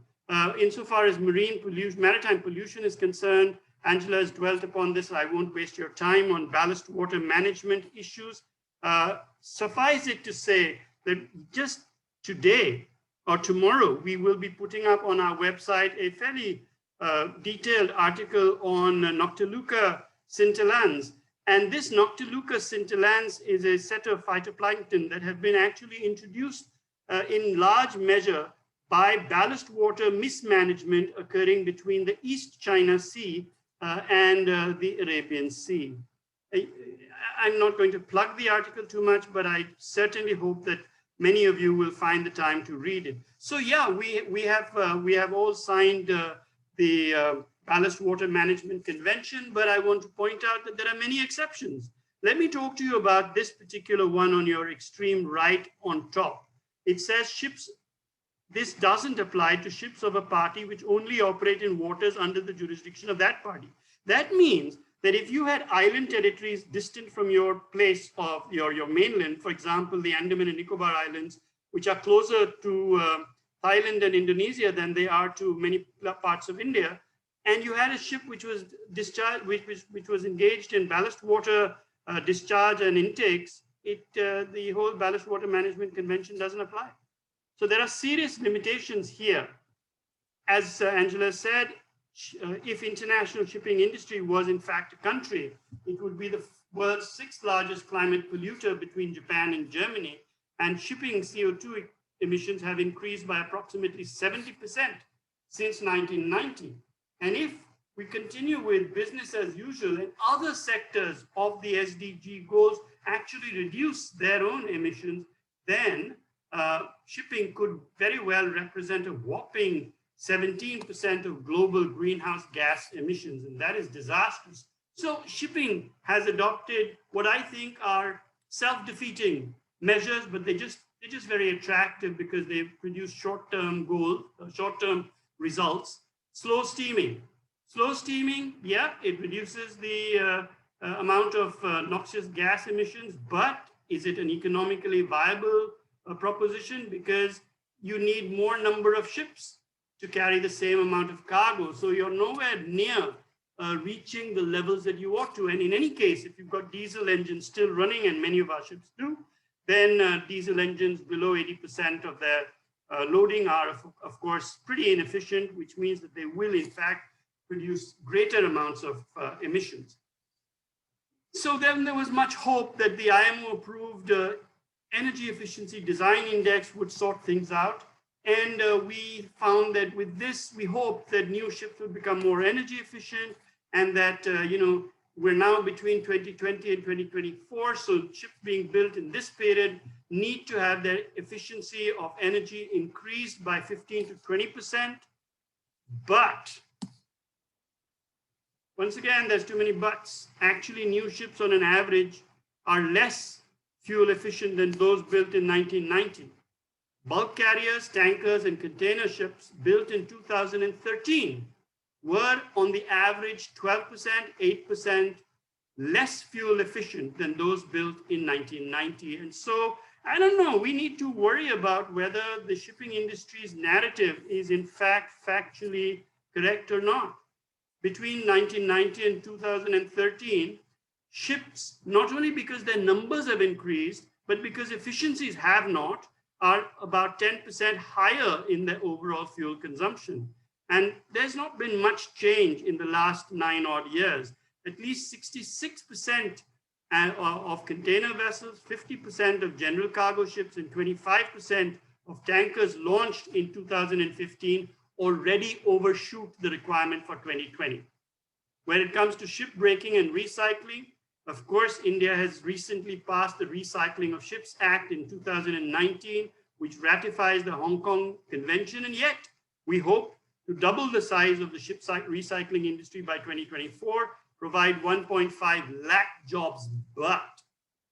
C: Insofar as maritime pollution is concerned, Angela has dwelt upon this. I won't waste your time on ballast water management issues. Suffice it to say that just today or tomorrow, we will be putting up on our website a fairly detailed article on Noctiluca scintillans. And this Noctiluca scintillans is a set of phytoplankton that have been actually introduced in large measure by ballast water mismanagement occurring between the East China Sea and the Arabian Sea. I'm not going to plug the article too much, but I certainly hope that many of you will find the time to read it. So yeah, we have all signed the Ballast Water Management Convention, but I want to point out that there are many exceptions. Let me talk to you about this particular one on your extreme right on top. It says this doesn't apply to ships of a party which only operate in waters under the jurisdiction of that party. That means that if you had island territories distant from your place of your mainland, for example, the Andaman and Nicobar Islands, which are closer to Thailand and Indonesia than they are to many parts of India, and you had a ship which was discharged, which was engaged in ballast water discharge and intakes, the whole ballast water management convention doesn't apply. So there are serious limitations here. As Angela said, if international shipping industry was in fact a country, it would be the world's 6th largest climate polluter between Japan and Germany, and shipping CO2 emissions have increased by approximately 70% since 1990. And if we continue with business as usual and other sectors of the SDG goals actually reduce their own emissions, then shipping could very well represent a whopping 17% of global greenhouse gas emissions, and that is disastrous. So shipping has adopted what I think are self-defeating measures, but they're just very attractive because they produce short-term goals, short-term results. Slow steaming. Slow steaming, yeah, it reduces the amount of noxious gas emissions, but is it an economically viable proposition? Because you need more number of ships to carry the same amount of cargo. So you're nowhere near reaching the levels that you ought to. And in any case, if you've got diesel engines still running, and many of our ships do, then diesel engines below 80% of their loading are, of course, pretty inefficient, which means that they will, in fact, produce greater amounts of emissions. So then there was much hope that the IMO-approved Energy Efficiency Design Index would sort things out. And we found that with this, we hoped that new ships would become more energy efficient, and that, we're now between 2020 and 2024. So ships being built in this period need to have their efficiency of energy increased by 15 to 20%. But once again, there's too many buts. Actually, new ships on an average are less fuel efficient than those built in 1990. Bulk carriers, tankers, and container ships built in 2013 were on the average 12%, 8% less fuel efficient than those built in 1990. And so, I don't know, we need to worry about whether the shipping industry's narrative is in fact factually correct or not. Between 1990 and 2013, ships, not only because their numbers have increased, but because efficiencies have not, are about 10% higher in their overall fuel consumption. And there's not been much change in the last 9 odd years. At least 66% of container vessels, 50% of general cargo ships, and 25% of tankers launched in 2015 already overshoot the requirement for 2020. When it comes to ship breaking and recycling, of course, India has recently passed the Recycling of Ships Act in 2019, which ratifies the Hong Kong Convention, and yet we hope to double the size of the ship recycling industry by 2024, provide 1.5 lakh jobs. But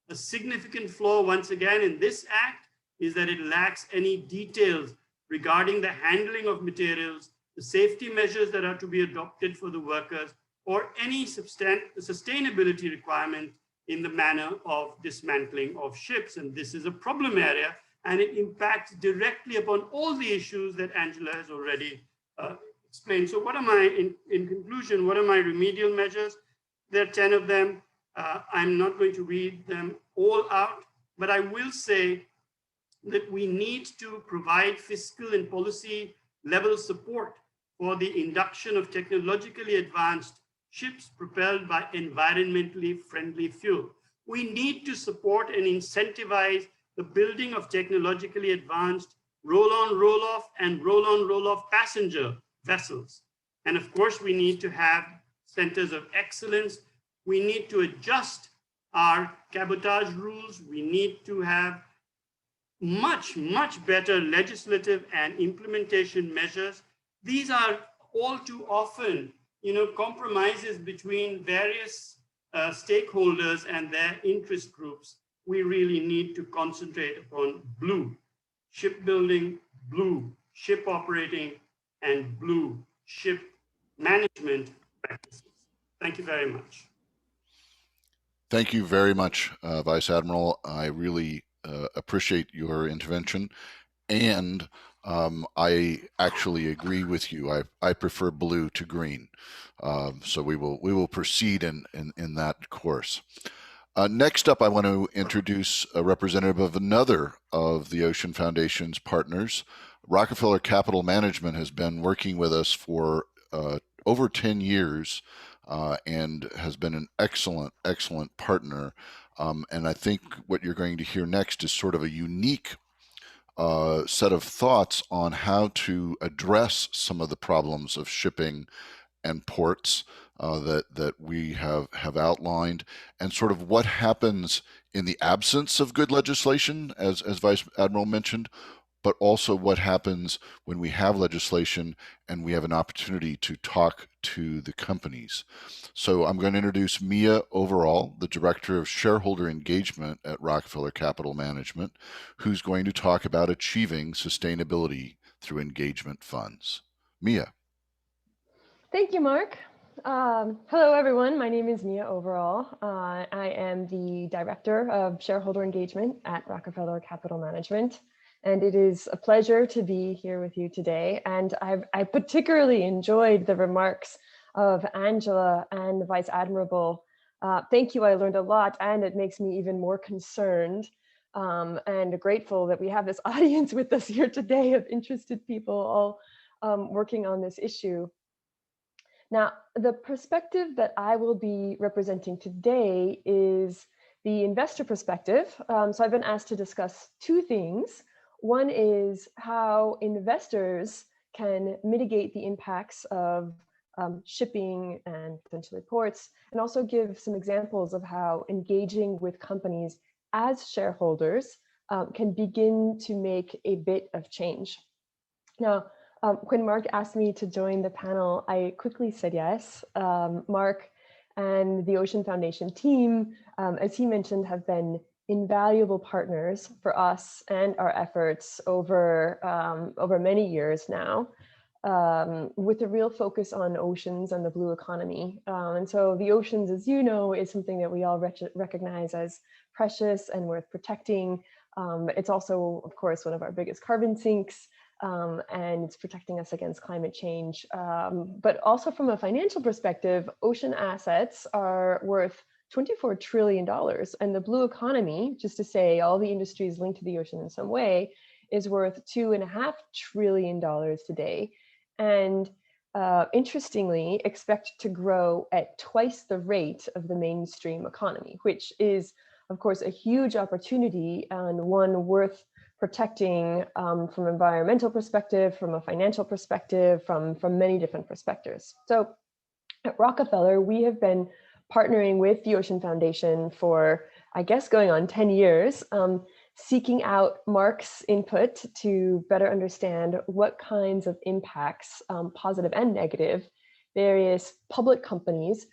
C: a significant flaw, once again, in this act is that it lacks any details regarding the handling of materials, the safety measures that are to be adopted for the workers, or any sustainability requirement in the manner of dismantling of ships. And this is a problem area, and it impacts directly upon all the issues that Angela has already explained. So what am I, in conclusion, what are my remedial measures? There are 10 of them. I'm not going to read them all out, but I will say that we need to provide fiscal and policy level support for the induction of technologically advanced ships propelled by environmentally friendly fuel. We need to support and incentivize the building of technologically advanced roll-on, roll-off, and roll-on, roll-off passenger vessels. And of course, we need to have centers of excellence. We need to adjust our cabotage rules. We need to have much, much better legislative and implementation measures. These are all too often, compromises between various stakeholders and their interest groups. We really need to concentrate upon blue shipbuilding, blue ship operating, and blue ship management practices. Thank you very much.
A: Thank you very much, Vice Admiral. I really appreciate your intervention, and I actually agree with you. I prefer blue to green. So we will proceed in that course. Next up, I want to introduce a representative of another of the Ocean Foundation's partners. Rockefeller Capital Management has been working with us for over 10 years and has been an excellent partner. And I think what you're going to hear next is sort of a unique set of thoughts on how to address some of the problems of shipping and ports that we have outlined, and sort of what happens in the absence of good legislation, as Vice Admiral mentioned, but also what happens when we have legislation and we have an opportunity to talk to the companies. So I'm going to introduce Mia Overall, the Director of Shareholder Engagement at Rockefeller Capital Management, who's going to talk about achieving sustainability through engagement funds. Mia.
D: Thank you, Mark. Hello, everyone. My name is Mia Overall. I am the Director of Shareholder Engagement at Rockefeller Capital Management, and it is a pleasure to be here with you today. And I particularly enjoyed the remarks of Angela and Vice Admiral. Thank you. I learned a lot, and it makes me even more concerned and grateful that we have this audience with us here today of interested people all working on this issue. Now, the perspective that I will be representing today is the investor perspective. So I've been asked to discuss two things. One is how investors can mitigate the impacts of shipping and potentially ports, and also give some examples of how engaging with companies as shareholders can begin to make a bit of change. Now, when Mark asked me to join the panel, I quickly said yes. Mark and the Ocean Foundation team, as he mentioned, have been invaluable partners for us and our efforts over many years now, with a real focus on oceans and the blue economy. And so the oceans, as you know, is something that we all recognize as precious and worth protecting. It's also, of course, one of our biggest carbon sinks. And it's protecting us against climate change. But also from a financial perspective, ocean assets are worth $24 trillion. And the blue economy, just to say all the industries linked to the ocean in some way, is worth $2.5 trillion today. And interestingly, expect to grow at twice the rate of the mainstream economy, which is, of course, a huge opportunity and one worth protecting from an environmental perspective, from a financial perspective, from many different perspectives. So at Rockefeller, we have been partnering with the Ocean Foundation for, I guess, going on 10 years, seeking out Mark's input to better understand what kinds of impacts, positive and negative, various public companies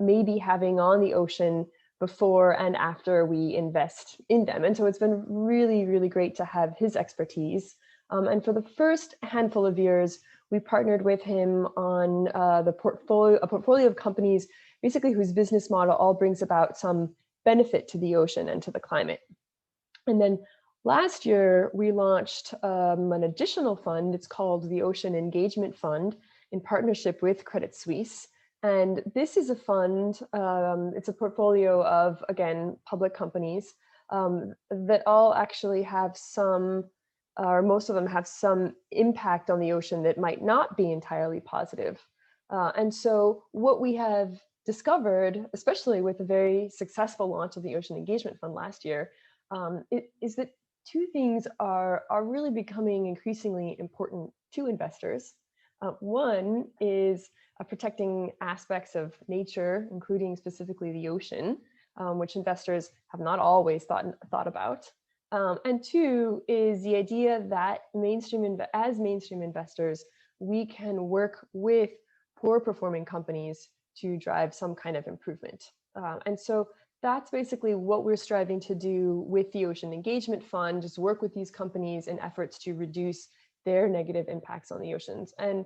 D: may be having on the ocean before and after we invest in them. And so it's been really, really great to have his expertise. And for the first handful of years, we partnered with him on a portfolio of companies, basically whose business model all brings about some benefit to the ocean and to the climate. And then last year, we launched an additional fund. It's called the Ocean Engagement Fund in partnership with Credit Suisse. And this is a fund, it's a portfolio of, again, public companies that all actually have some, or most of them have some impact on the ocean that might not be entirely positive. And so what we have discovered, especially with the very successful launch of the Ocean Engagement Fund last year, is that two things are really becoming increasingly important to investors. One is protecting aspects of nature, including specifically the ocean, which investors have not always thought about. And two is the idea that as mainstream investors, we can work with poor performing companies to drive some kind of improvement. And so that's basically what we're striving to do with the Ocean Engagement Fund, just work with these companies in efforts to reduce their negative impacts on the oceans. And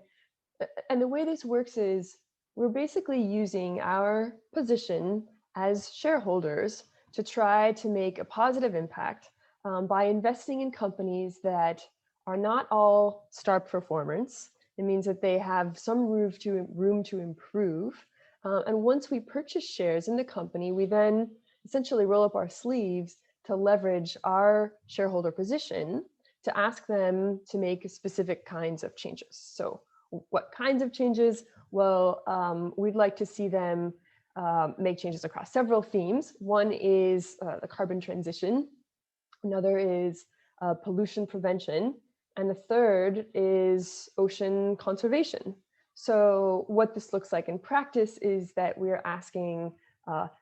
D: the way this works is we're basically using our position as shareholders to try to make a positive impact by investing in companies that are not all star performance. It means that they have some room to improve. And once we purchase shares in the company, we then essentially roll up our sleeves to leverage our shareholder position to ask them to make specific kinds of changes. So what kinds of changes? Well, we'd like to see them make changes across several themes. One is the carbon transition. Another is pollution prevention. And the third is ocean conservation. So what this looks like in practice is that we're asking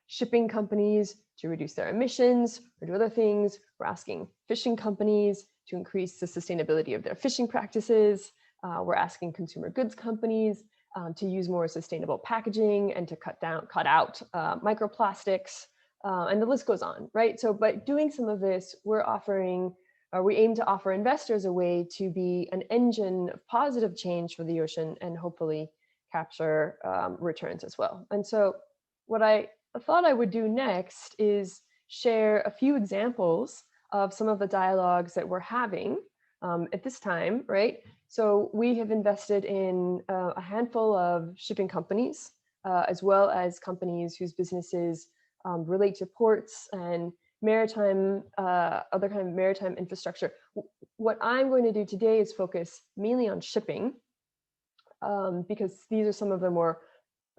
D: shipping companies to reduce their emissions or do other things. We're asking fishing companies to increase the sustainability of their fishing practices. We're asking consumer goods companies to use more sustainable packaging and to cut out microplastics, and the list goes on, right? So by doing some of this, we aim to offer investors a way to be an engine of positive change for the ocean and hopefully capture returns as well. And so what I thought I would do next is share a few examples of some of the dialogues that we're having at this time, right? So we have invested in a handful of shipping companies, as well as companies whose businesses relate to ports and maritime, other kind of maritime infrastructure. What I'm going to do today is focus mainly on shipping, because these are some of the more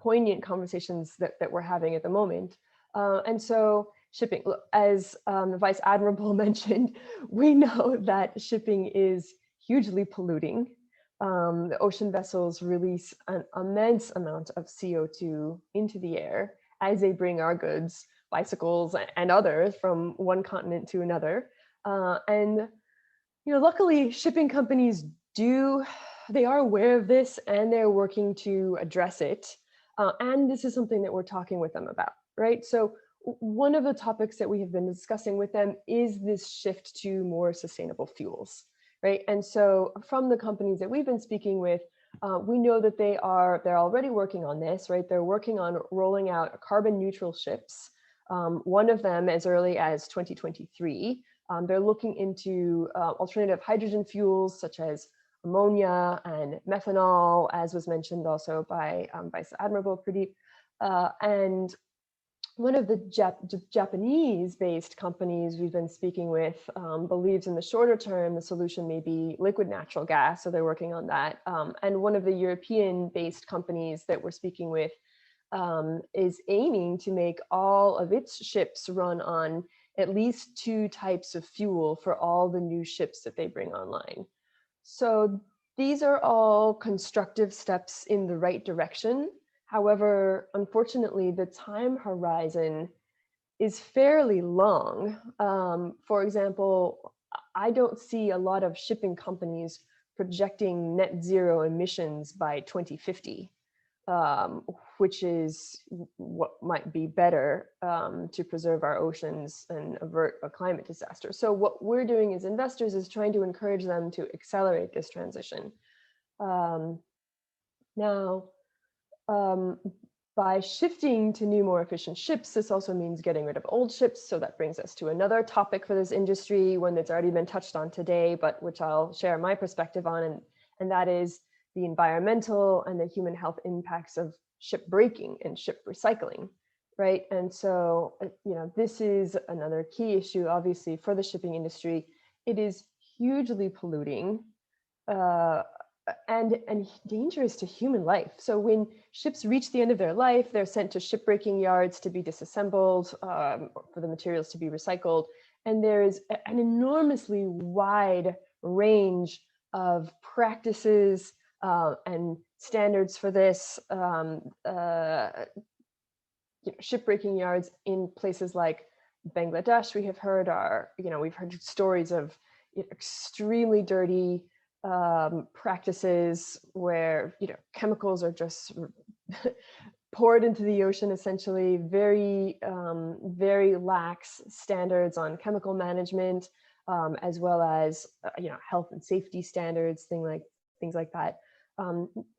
D: poignant conversations that we're having at the moment. And so shipping, as the Vice Admiral mentioned, we know that shipping is hugely polluting. The ocean vessels release an immense amount of CO2 into the air as they bring our goods, bicycles and others, from one continent to another. And luckily, shipping companies they are aware of this and they're working to address it. And this is something that we're talking with them about, right? So one of the topics that we have been discussing with them is this shift to more sustainable fuels, right? And so from the companies that we've been speaking with, we know that they're already working on this, right? They're working on rolling out carbon neutral ships. One of them as early as 2023. They're looking into alternative hydrogen fuels such as ammonia and methanol, as was mentioned also by Vice Admiral Pradeep. And one of the Japanese-based companies we've been speaking with believes in the shorter term, the solution may be liquid natural gas, so they're working on that. And one of the European-based companies that we're speaking with is aiming to make all of its ships run on at least 2 types of fuel for all the new ships that they bring online. So these are all constructive steps in the right direction. However, unfortunately, the time horizon is fairly long. For example, I don't see a lot of shipping companies projecting net zero emissions by 2050, which is what might be better to preserve our oceans and avert a climate disaster. So what we're doing as investors is trying to encourage them to accelerate this transition. By shifting to new, more efficient ships, this also means getting rid of old ships. So that brings us to another topic for this industry, one that's already been touched on today, but which I'll share my perspective on, and that is the environmental and the human health impacts of ship breaking and ship recycling, right? And so, this is another key issue, obviously, for the shipping industry. It is hugely polluting, and dangerous to human life. So when ships reach the end of their life, they're sent to shipbreaking yards to be disassembled, for the materials to be recycled. And there is an enormously wide range of practices and standards for this. Shipbreaking yards in places like Bangladesh, we have heard we've heard stories of extremely dirty practices where chemicals are just poured into the ocean, essentially. Very lax standards on chemical management, as well as health and safety standards, things like that.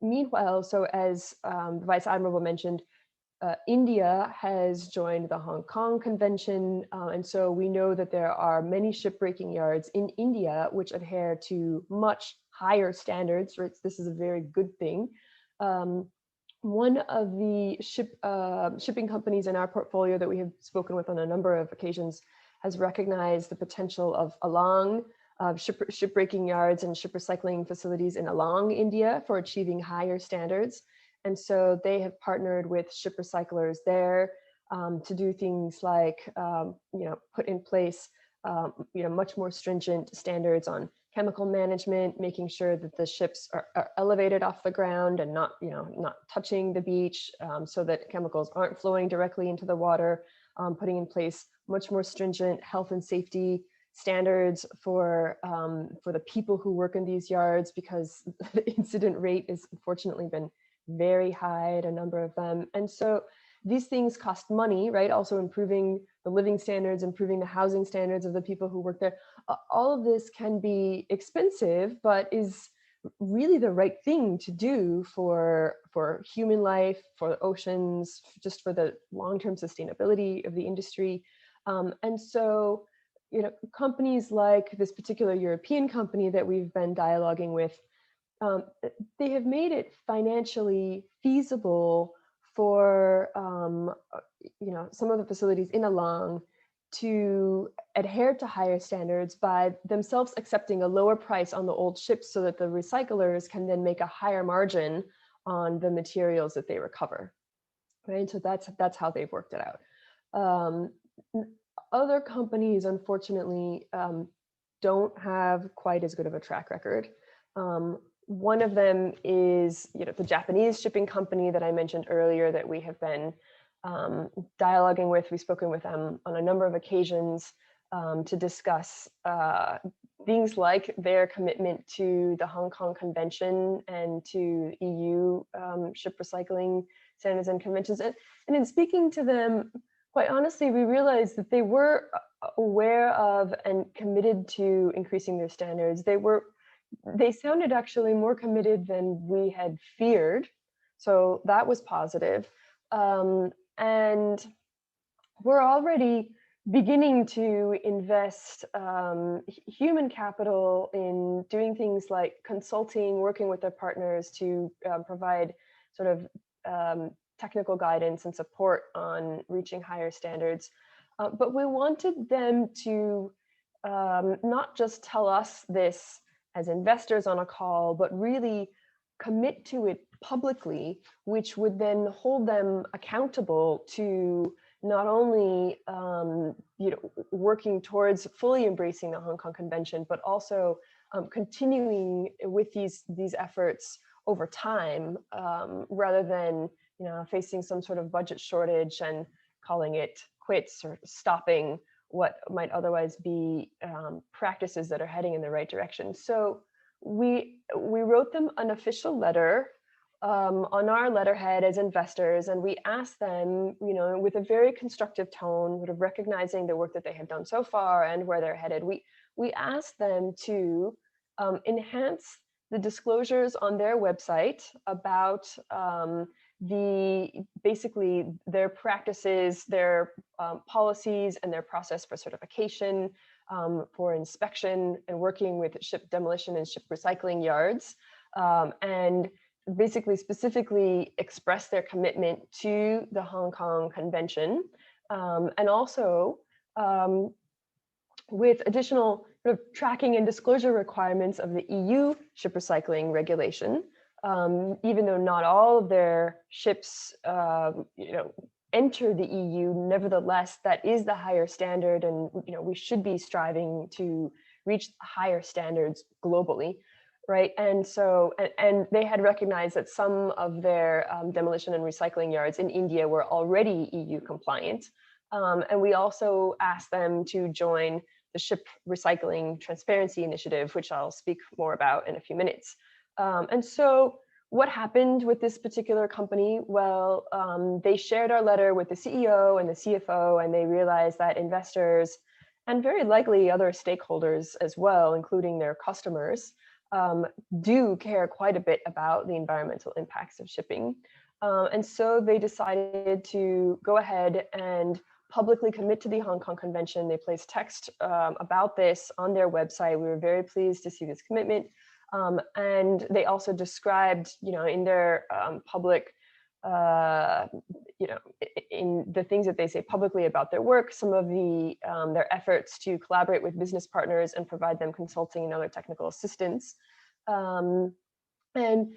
D: Meanwhile, so as the Vice Admiral mentioned, India has joined the Hong Kong Convention, and so we know that there are many shipbreaking yards in India which adhere to much higher standards, right? This is a very good thing. One of the shipping companies in our portfolio that we have spoken with on a number of occasions has recognized the potential of Alang, shipbreaking yards and ship recycling facilities in Alang, India, for achieving higher standards. And so they have partnered with ship recyclers there to do things like, put in place, much more stringent standards on chemical management, making sure that the ships are elevated off the ground and not touching the beach, so that chemicals aren't flowing directly into the water, putting in place much more stringent health and safety standards for the people who work in these yards, because the incident rate has unfortunately been very high at a number of them. And so these things cost money, right? Also improving the living standards, improving the housing standards of the people who work there. All of this can be expensive, but is really the right thing to do for human life, for the oceans, just for the long-term sustainability of the industry. And so, companies like this particular European company that we've been dialoguing with, they have made it financially feasible for some of the facilities in Alang to adhere to higher standards by themselves accepting a lower price on the old ships, so that the recyclers can then make a higher margin on the materials that they recover. Right, so that's how they've worked it out. Other companies, unfortunately, don't have quite as good of a track record. One of them is, the Japanese shipping company that I mentioned earlier that we have been dialoguing with. We've spoken with them on a number of occasions to discuss things like their commitment to the Hong Kong Convention and to EU ship recycling standards and conventions. And in speaking to them, quite honestly, we realized that they were aware of and committed to increasing their standards. They sounded actually more committed than we had feared. So that was positive. And we're already beginning to invest human capital in doing things like consulting, working with their partners to provide sort of technical guidance and support on reaching higher standards. But we wanted them to not just tell us this as investors on a call, but really commit to it publicly, which would then hold them accountable to not only working towards fully embracing the Hong Kong Convention, but also continuing with these efforts over time, rather than facing some sort of budget shortage and calling it quits or stopping what might otherwise be practices that are heading in the right direction. So we wrote them an official letter on our letterhead as investors, and we asked them, with a very constructive tone, sort of recognizing the work that they have done so far and where they're headed. We asked them to enhance the disclosures on their website about basically their practices, their policies, and their process for certification, for inspection, and working with ship demolition and ship recycling yards, and basically specifically express their commitment to the Hong Kong Convention, and also with additional sort of tracking and disclosure requirements of the EU ship recycling regulation. Even though not all of their ships, enter the EU, nevertheless, that is the higher standard, and we should be striving to reach higher standards globally, right? And so, and they had recognized that some of their demolition and recycling yards in India were already EU compliant, and we also asked them to join the Ship Recycling Transparency Initiative, which I'll speak more about in a few minutes. And so what happened with this particular company? Well, they shared our letter with the CEO and the CFO, and they realized that investors, and very likely other stakeholders as well, including their customers, do care quite a bit about the environmental impacts of shipping. And so they decided to go ahead and publicly commit to the Hong Kong Convention. They placed text about this on their website. We were very pleased to see this commitment. And they also described, in their public, in the things that they say publicly about their work, some of their efforts to collaborate with business partners and provide them consulting and other technical assistance. And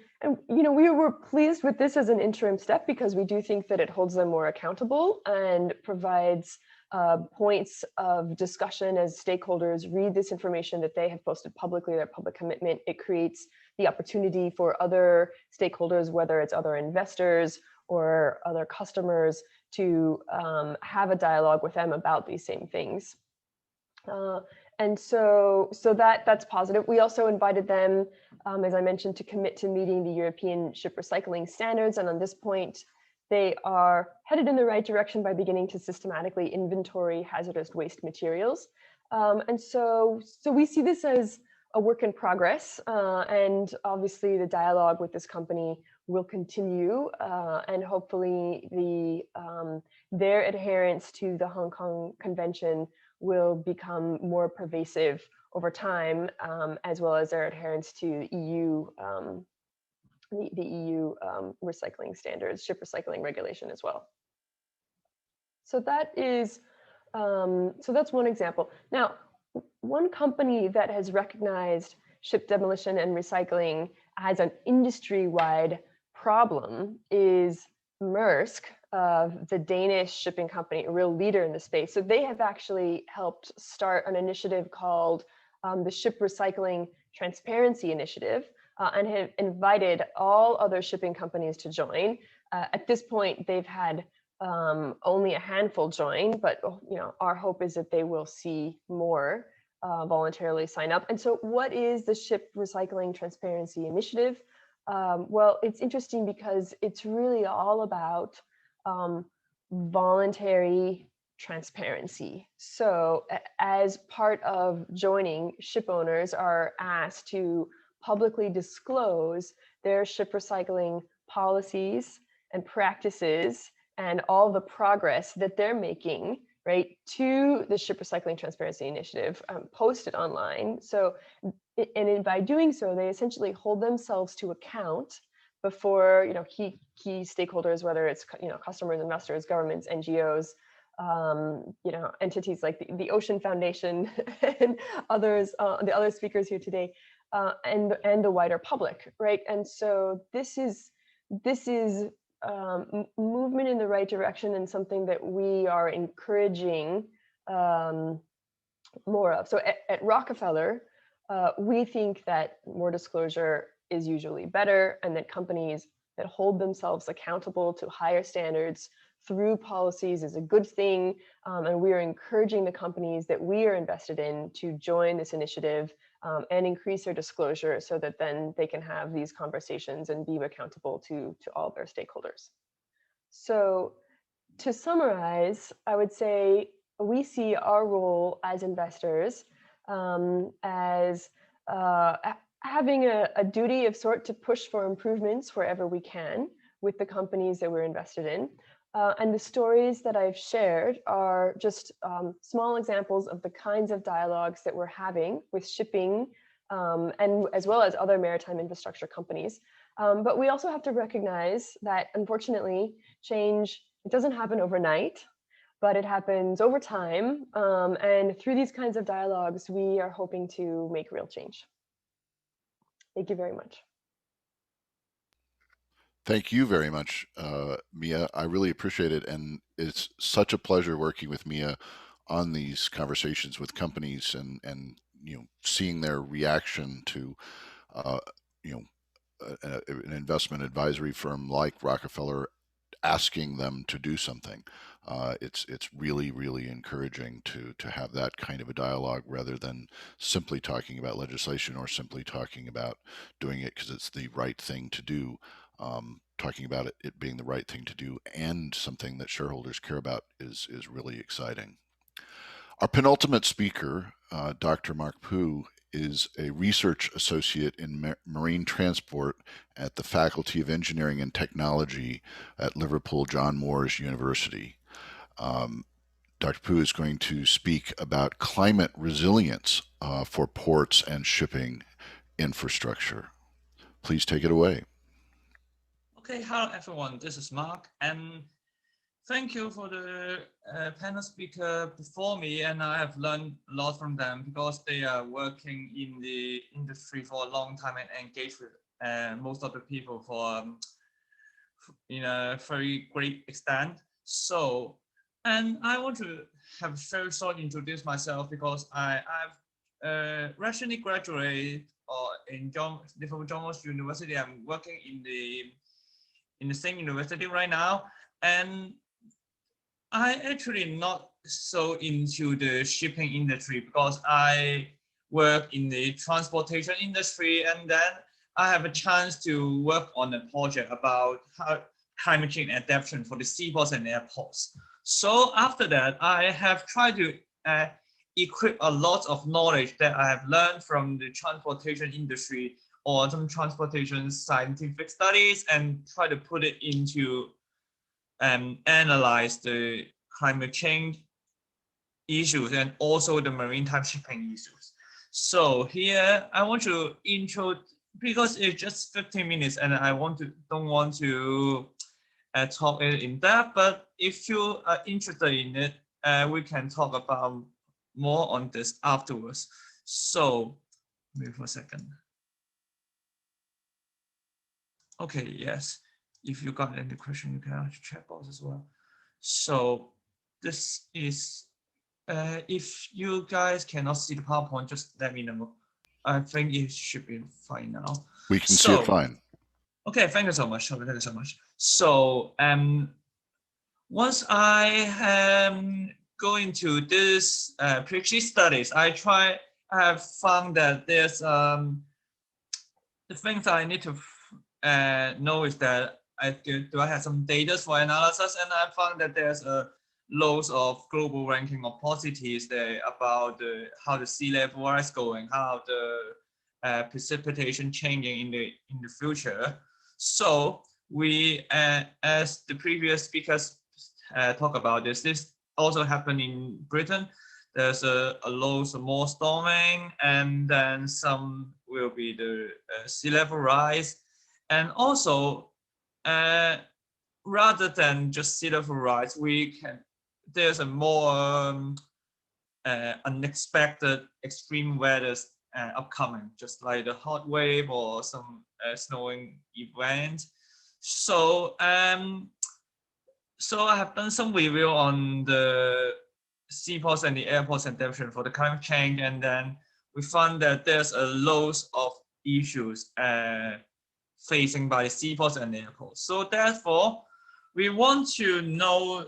D: we were pleased with this as an interim step because we do think that it holds them more accountable and provides points of discussion as stakeholders read this information that they have posted publicly, their public commitment. It creates the opportunity for other stakeholders, whether it's other investors or other customers, to have a dialogue with them about these same things. And so that's positive. We also invited them, as I mentioned, to commit to meeting the European ship recycling standards. And on this point, they are headed in the right direction by beginning to systematically inventory hazardous waste materials. And so we see this as a work in progress. And obviously the dialogue with this company will continue, and hopefully their adherence to the Hong Kong Convention will become more pervasive over time, as well as their adherence to EU, the EU recycling standards, ship recycling regulation as well. So that is, so that's one example. Now, one company that has recognized ship demolition and recycling as an industry-wide problem is Maersk, the Danish shipping company, a real leader in the space. So they have actually helped start an initiative called the Ship Recycling Transparency Initiative, and have invited all other shipping companies to join. At this point, they've had only a handful join, but our hope is that they will see more voluntarily sign up. And so what is the Ship Recycling Transparency Initiative? Well, it's interesting because it's really all about voluntary transparency. So as part of joining, ship owners are asked to publicly disclose their ship recycling policies and practices and all the progress that they're making, right, to the Ship Recycling Transparency Initiative, posted online. So, by doing so, they essentially hold themselves to account before key stakeholders, whether it's customers, investors, governments, NGOs, entities like the Ocean Foundation and others, the other speakers here today, and the wider public, right? And so this is movement in the right direction and something that we are encouraging more of. So at Rockefeller, we think that more disclosure is usually better, and that companies that hold themselves accountable to higher standards through policies is a good thing. And we are encouraging the companies that we are invested in to join this initiative and increase their disclosure so that then they can have these conversations and be accountable to all their stakeholders. So to summarize, I would say we see our role as investors as having a duty of sort to push for improvements wherever we can with the companies that we're invested in. And the stories that I've shared are just small examples of the kinds of dialogues that we're having with shipping and as well as other maritime infrastructure companies. But we also have to recognize that, unfortunately, change, it doesn't happen overnight, but it happens over time. And through these kinds of dialogues, we are hoping to make real change. Thank you very much.
A: Thank you very much, Mia. I really appreciate it. And it's such a pleasure working with Mia on these conversations with companies and seeing their reaction to an investment advisory firm like Rockefeller asking them to do something. It's really, really encouraging to have that kind of a dialogue rather than simply talking about legislation or simply talking about doing it because it's the right thing to do. Talking about it being the right thing to do and something that shareholders care about is really exciting. Our penultimate speaker, Dr. Mark Pu, is a research associate in marine transport at the Faculty of Engineering and Technology at Liverpool John Moores University. Dr. Pu is going to speak about climate resilience for ports and shipping infrastructure. Please take it away.
E: Okay, hello everyone, this is Mark, and thank you for the panel speaker before me, and I have learned a lot from them because they are working in the industry for a long time and engaged with most of the people for in a very great extent. So, and I want to have very short introduce myself because I've recently graduated in Liverpool John Moores University. I'm working in the same university right now, and I actually not so into the shipping industry because I work in the transportation industry, and then I have a chance to work on a project about how climate change adaptation for the seaports and airports. So after that, I have tried to equip a lot of knowledge that I have learned from the transportation industry or some transportation scientific studies and try to put it into analyze the climate change issues and also the maritime shipping issues. So here I want to intro, because it's just 15 minutes and I don't want to talk it in depth, but if you are interested in it, we can talk about more on this afterwards. So wait for a second. Okay, yes. If you got any question, you can ask chat box as well. So this is, if you guys cannot see the PowerPoint, just let me know. I think it should be fine now.
A: We can see it fine.
E: Okay, thank you so much. Thank you so much. So once I go into this PhD studies, I have found that there's the things I need to know is that do I have some data for analysis, and I found that there's loads of global ranking of positives there about how the sea level rise going, how the precipitation changing in the future. So we, as the previous speakers talk about this also happened in Britain. There's a loads of more storming, and then some will be the sea level rise. And also, rather than just sea level rise, there's a more unexpected extreme weather upcoming, just like the hot wave or some snowing event. So so I have done some review on the seaports and the airports adaptation for the climate change, and then we found that there's a loads of issues facing by the seaports and airports. So therefore, we want to know,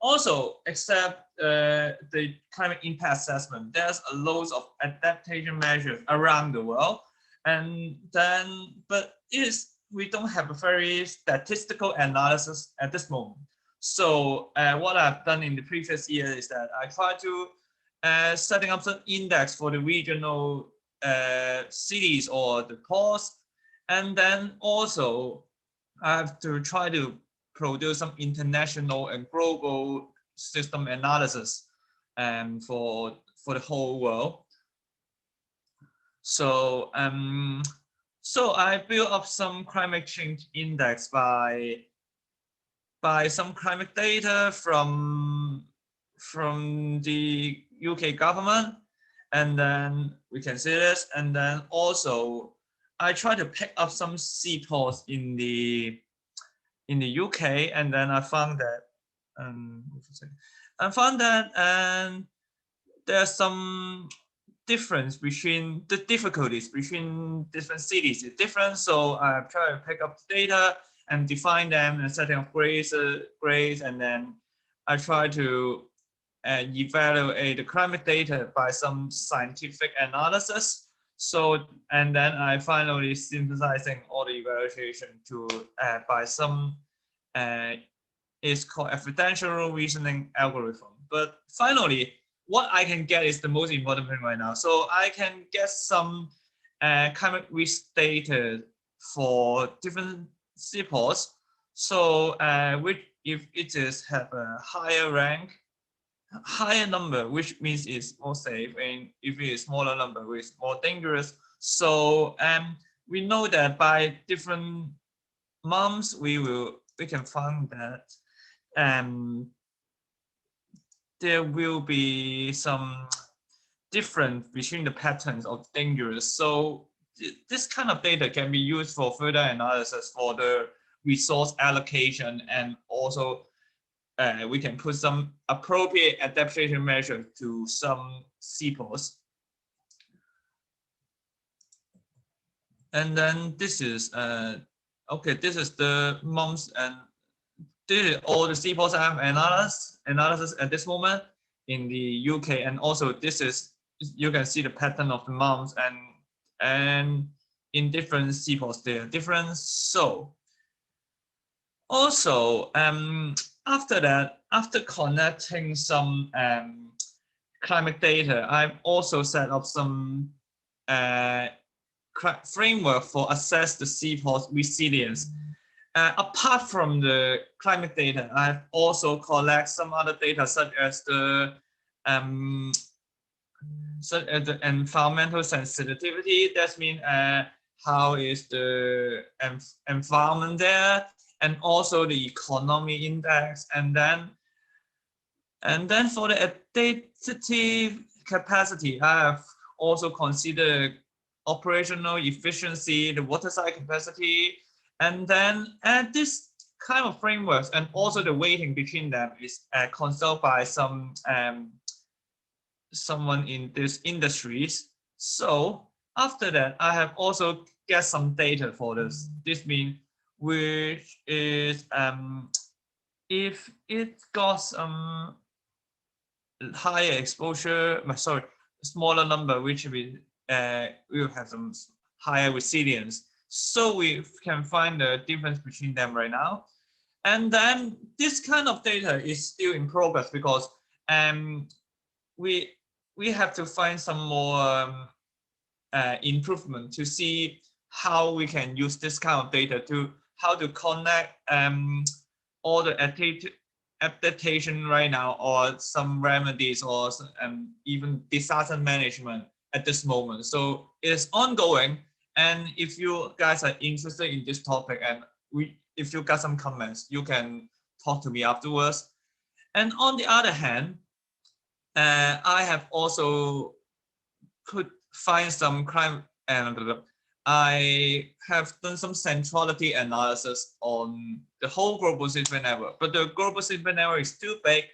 E: also except the climate impact assessment, there's a loads of adaptation measures around the world, and then we don't have a very statistical analysis at this moment. So what I've done in the previous year is that I try to setting up some index for the regional cities or the ports, and then also I have to try to produce some international and global system analysis for the whole world. So so I built up some climate change index by some climate data from the UK government, and then we can see this. And then also I try to pick up some seaports in the UK, and then I found that there's some difference between the difficulties between different cities is different. So I try to pick up the data and define them and setting up grades, and then I try to evaluate the climate data by some scientific analysis. So, and then I finally synthesizing all the evaluation to by some it's called evidential reasoning algorithm. But finally, what I can get is the most important thing right now. So I can get some climate risk data for different seaports. So which if it is have a higher rank, higher number, which means it's more safe, and if it is smaller number, it's more dangerous. So we know that by different months we can find that there will be some difference between the patterns of dangerous. So this kind of data can be used for further analysis for the resource allocation, and also we can put some appropriate adaptation measures to some seaports. And then this is okay. This is the months, and this is all the seaports I have analysis at this moment in the UK, and also this is, you can see the pattern of the months, and in different seaports they are different. So also after that, after connecting some climate data, I've also set up some framework for assess the seaport's resilience. Apart from the climate data, I've also collect some other data such as the environmental sensitivity. That means how is the environment there, and also the economy index, and then for the adaptive capacity, I have also considered operational efficiency, the waterside capacity, and then this kind of frameworks, and also the weighting between them is consulted by someone in these industries. So after that, I have also get some data for this. This means which is if it got some higher exposure, sorry, smaller number, which will have some higher resilience. So we can find the difference between them right now. And then this kind of data is still in progress, because we have to find some more improvement to see how we can use this kind of data to how to connect all the adaptation right now, or some remedies, or even disaster management at this moment. So it's ongoing. And if you guys are interested in this topic, and if you got some comments, you can talk to me afterwards. And on the other hand, I have also find some crime, and I have done some centrality analysis on the whole global citizen network. But the global citizen network is too big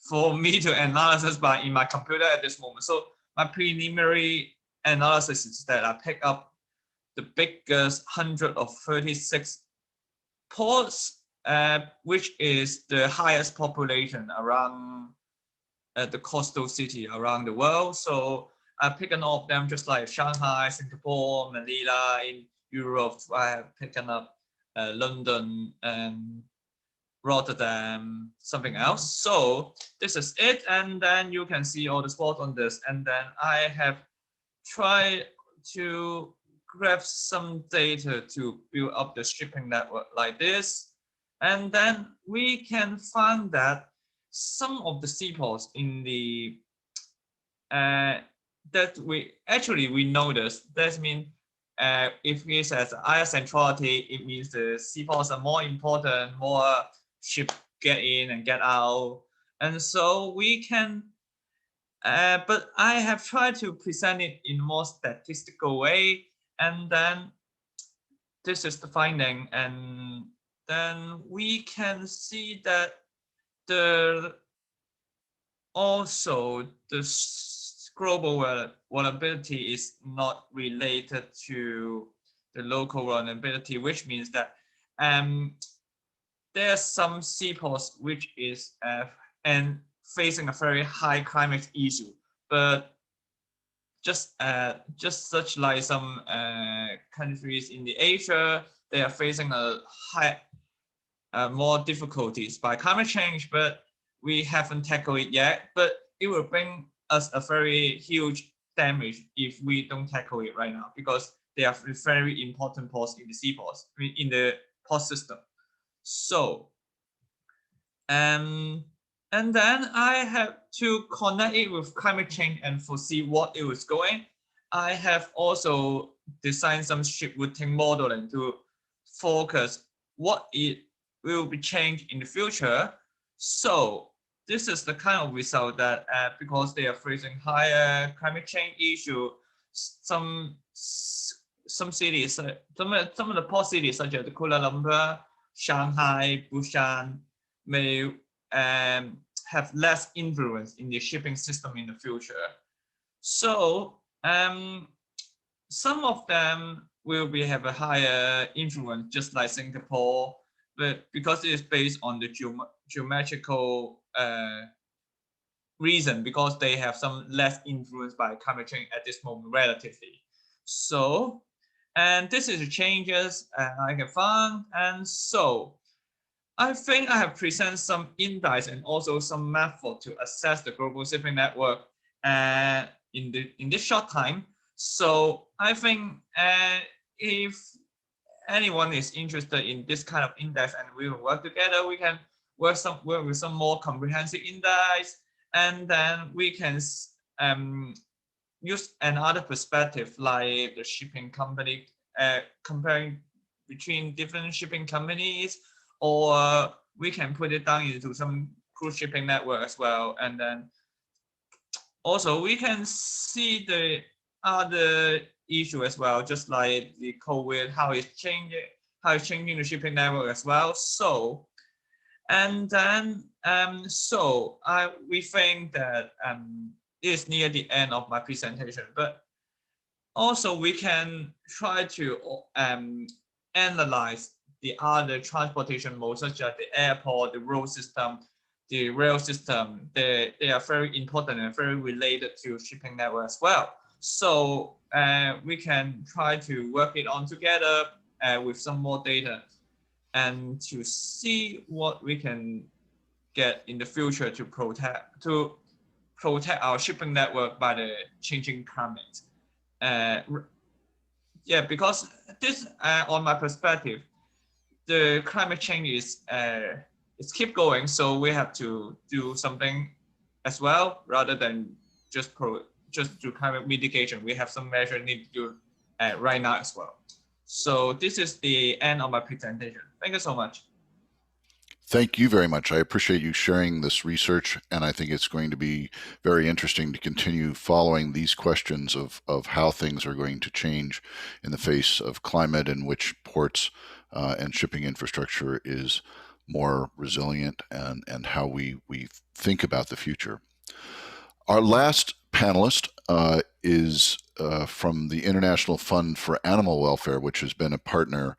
E: for me to analysis by in my computer at this moment. So my preliminary analysis is that I pick up the biggest 136 ports, which is the highest population around the coastal city around the world. So I picked all of them, just like Shanghai, Singapore, Manila in Europe. I have picked up London and Rotterdam, something else. So this is it. And then you can see all the spots on this. And then I have tried to grab some data to build up the shipping network like this. And then we can find that some of the seaports in the that we notice. That means if we says higher centrality, it means the seaports are more important, more ship get in and get out. And so we can, but I have tried to present it in a more statistical way. And then this is the finding. And then we can see that also the global vulnerability is not related to the local vulnerability, which means that there are some seaports which is and facing a very high climate issue, but just such like some countries in the Asia, they are facing a high more difficulties by climate change, but we haven't tackled it yet. But it will bring us a very huge damage if we don't tackle it right now, because they are very important ports in the seaports, in the port system. So, and then I have to connect it with climate change and foresee what it was going. I have also designed some ship routing modeling to focus what it will be changed in the future. So this is the kind of result that because they are facing higher climate change issue, some cities, some of the port cities such as Kuala Lumpur, Shanghai, Busan may have less influence in the shipping system in the future. So some of them will have a higher influence, just like Singapore, but because it is based on the geometrical reason, because they have some less influence by climate change at this moment relatively. So, and this is the changes I have found. And so I think I have presented some insights and also some method to assess the global shipping network in this short time. So I think if anyone is interested in this kind of index and we will work together, we can work with some more comprehensive index, and then we can use another perspective like the shipping company, comparing between different shipping companies, or we can put it down into some cruise shipping network as well. And then also we can see the other issue as well, just like the COVID, how it's changing the shipping network as well. So, and then we think that it is near the end of my presentation, but also we can try to analyze the other transportation modes, such as the airport, the road system, the rail system. They are very important and very related to shipping network as well. So we can try to work it on together with some more data, and to see what we can get in the future to protect our shipping network by the changing climate. Yeah, because this, on my perspective, the climate change is keep going, so we have to do something as well, rather than just do climate mitigation. We have some measure need to do right now as well. So this is the end of my presentation. Thank you so much.
A: Thank you very much. I appreciate you sharing this research, and I think it's going to be very interesting to continue following these questions of how things are going to change in the face of climate, and which ports and shipping infrastructure is more resilient, and how we think about the future. Our last panelist is from the International Fund for Animal Welfare, which has been a partner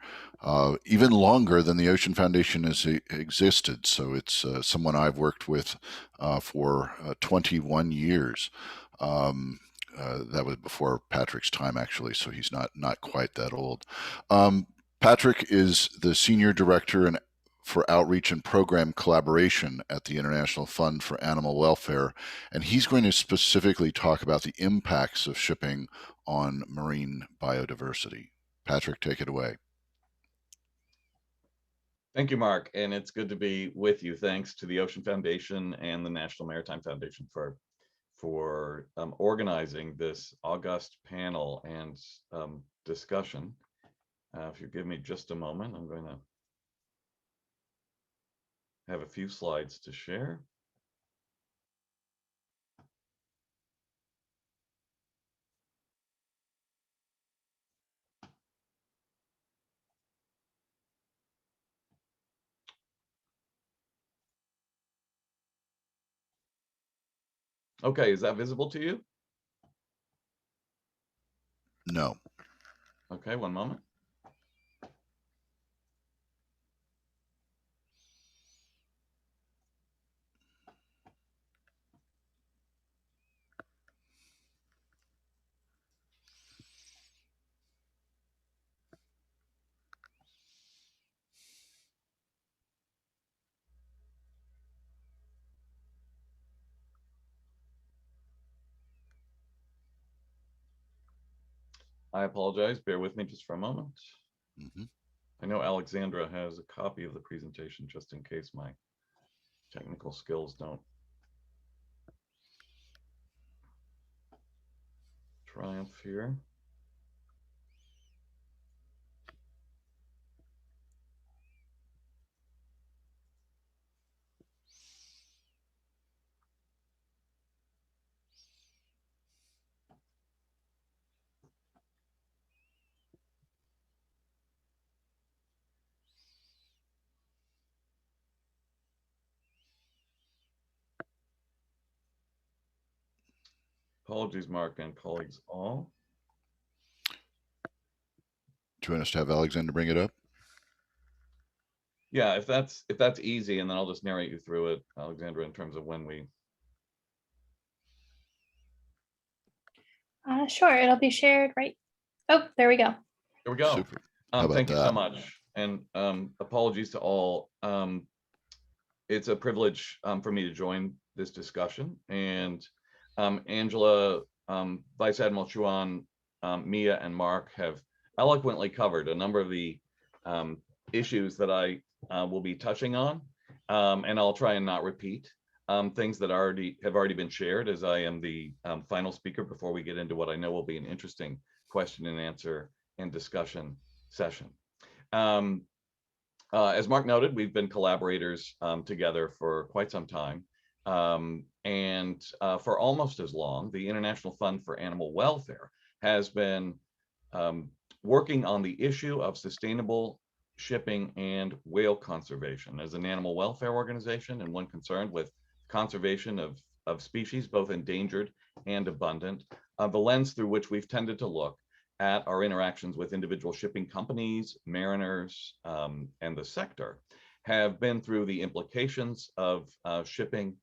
A: even longer than the Ocean Foundation has existed. So it's someone I've worked with for 21 years. That was before Patrick's time, actually, so he's not quite that old. Patrick is the Senior Director for Outreach and Program Collaboration at the International Fund for Animal Welfare, and he's going to specifically talk about the impacts of shipping on marine biodiversity. Patrick, take it away.
F: Thank you, Mark, and it's good to be with you. Thanks to the Ocean Foundation and the National Maritime Foundation for organizing this august panel and discussion. If you give me just a moment, I'm going to have a few slides to share. Okay, is that visible to you?
A: No.
F: Okay, one moment. I apologize. Bear with me just for a moment.
A: Mhm.
F: I know Alexandra has a copy of the presentation just in case my technical skills don't triumph here. Apologies, Mark and colleagues all.
A: Do you want us to have Alexander bring it up?
F: Yeah, if that's easy, and then I'll just narrate you through it, Alexandra, in terms of when we.
G: Sure, it'll be shared right. Oh, there we go.
F: Here we go.
A: Super. How about
F: Thank you so
A: that?
F: much, and apologies to all. It's a privilege for me to join this discussion, and Angela, Vice Admiral Chuan, Mia, and Mark have eloquently covered a number of the issues that I will be touching on, and I'll try and not repeat things that have already been shared, as I am the final speaker before we get into what I know will be an interesting question and answer and discussion session. As Mark noted, we've been collaborators together for quite some time. And for almost as long, the International Fund for Animal Welfare has been working on the issue of sustainable shipping and whale conservation. As an animal welfare organization and one concerned with conservation of species, both endangered and abundant, the lens through which we've tended to look at our interactions with individual shipping companies, mariners, and the sector have been through the implications of shipping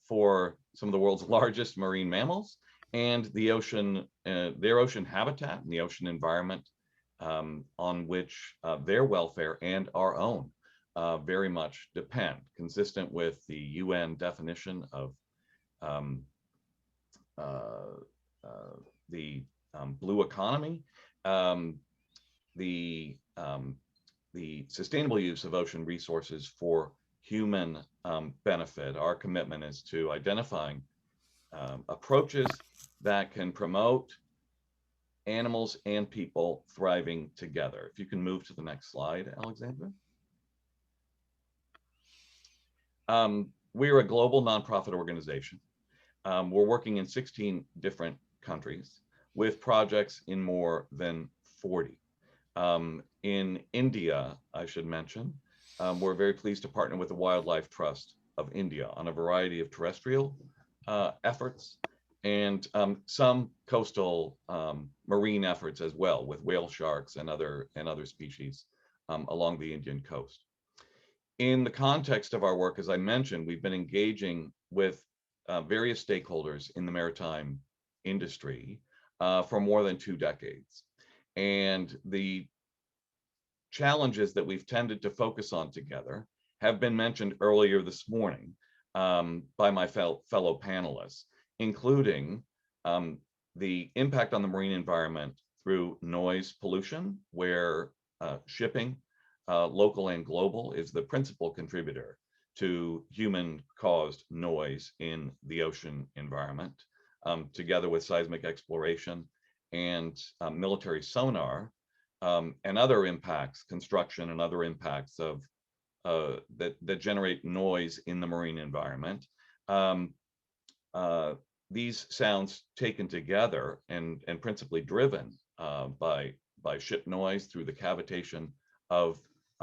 F: for some of the world's largest marine mammals and the ocean, their ocean habitat and the ocean environment on which their welfare and our own very much depend, consistent with the UN definition of the blue economy, the sustainable use of ocean resources for human benefit. Our commitment is to identifying approaches that can promote animals and people thriving together. If you can move to the next slide, Alexandra. We're a global nonprofit organization. We're working in 16 different countries with projects in more than 40. In India, I should mention, we're very pleased to partner with the Wildlife Trust of India on a variety of terrestrial efforts and some coastal marine efforts as well, with whale sharks and other species along the Indian coast. In the context of our work, as I mentioned, we've been engaging with various stakeholders in the maritime industry for more than 2 decades. And the challenges that we've tended to focus on together have been mentioned earlier this morning by my fellow panelists, including the impact on the marine environment through noise pollution, where shipping, local and global, is the principal contributor to human-caused noise in the ocean environment, together with seismic exploration and military sonar and other impacts, construction and other impacts of that generate noise in the marine environment. These sounds taken together and principally driven by ship noise through the cavitation of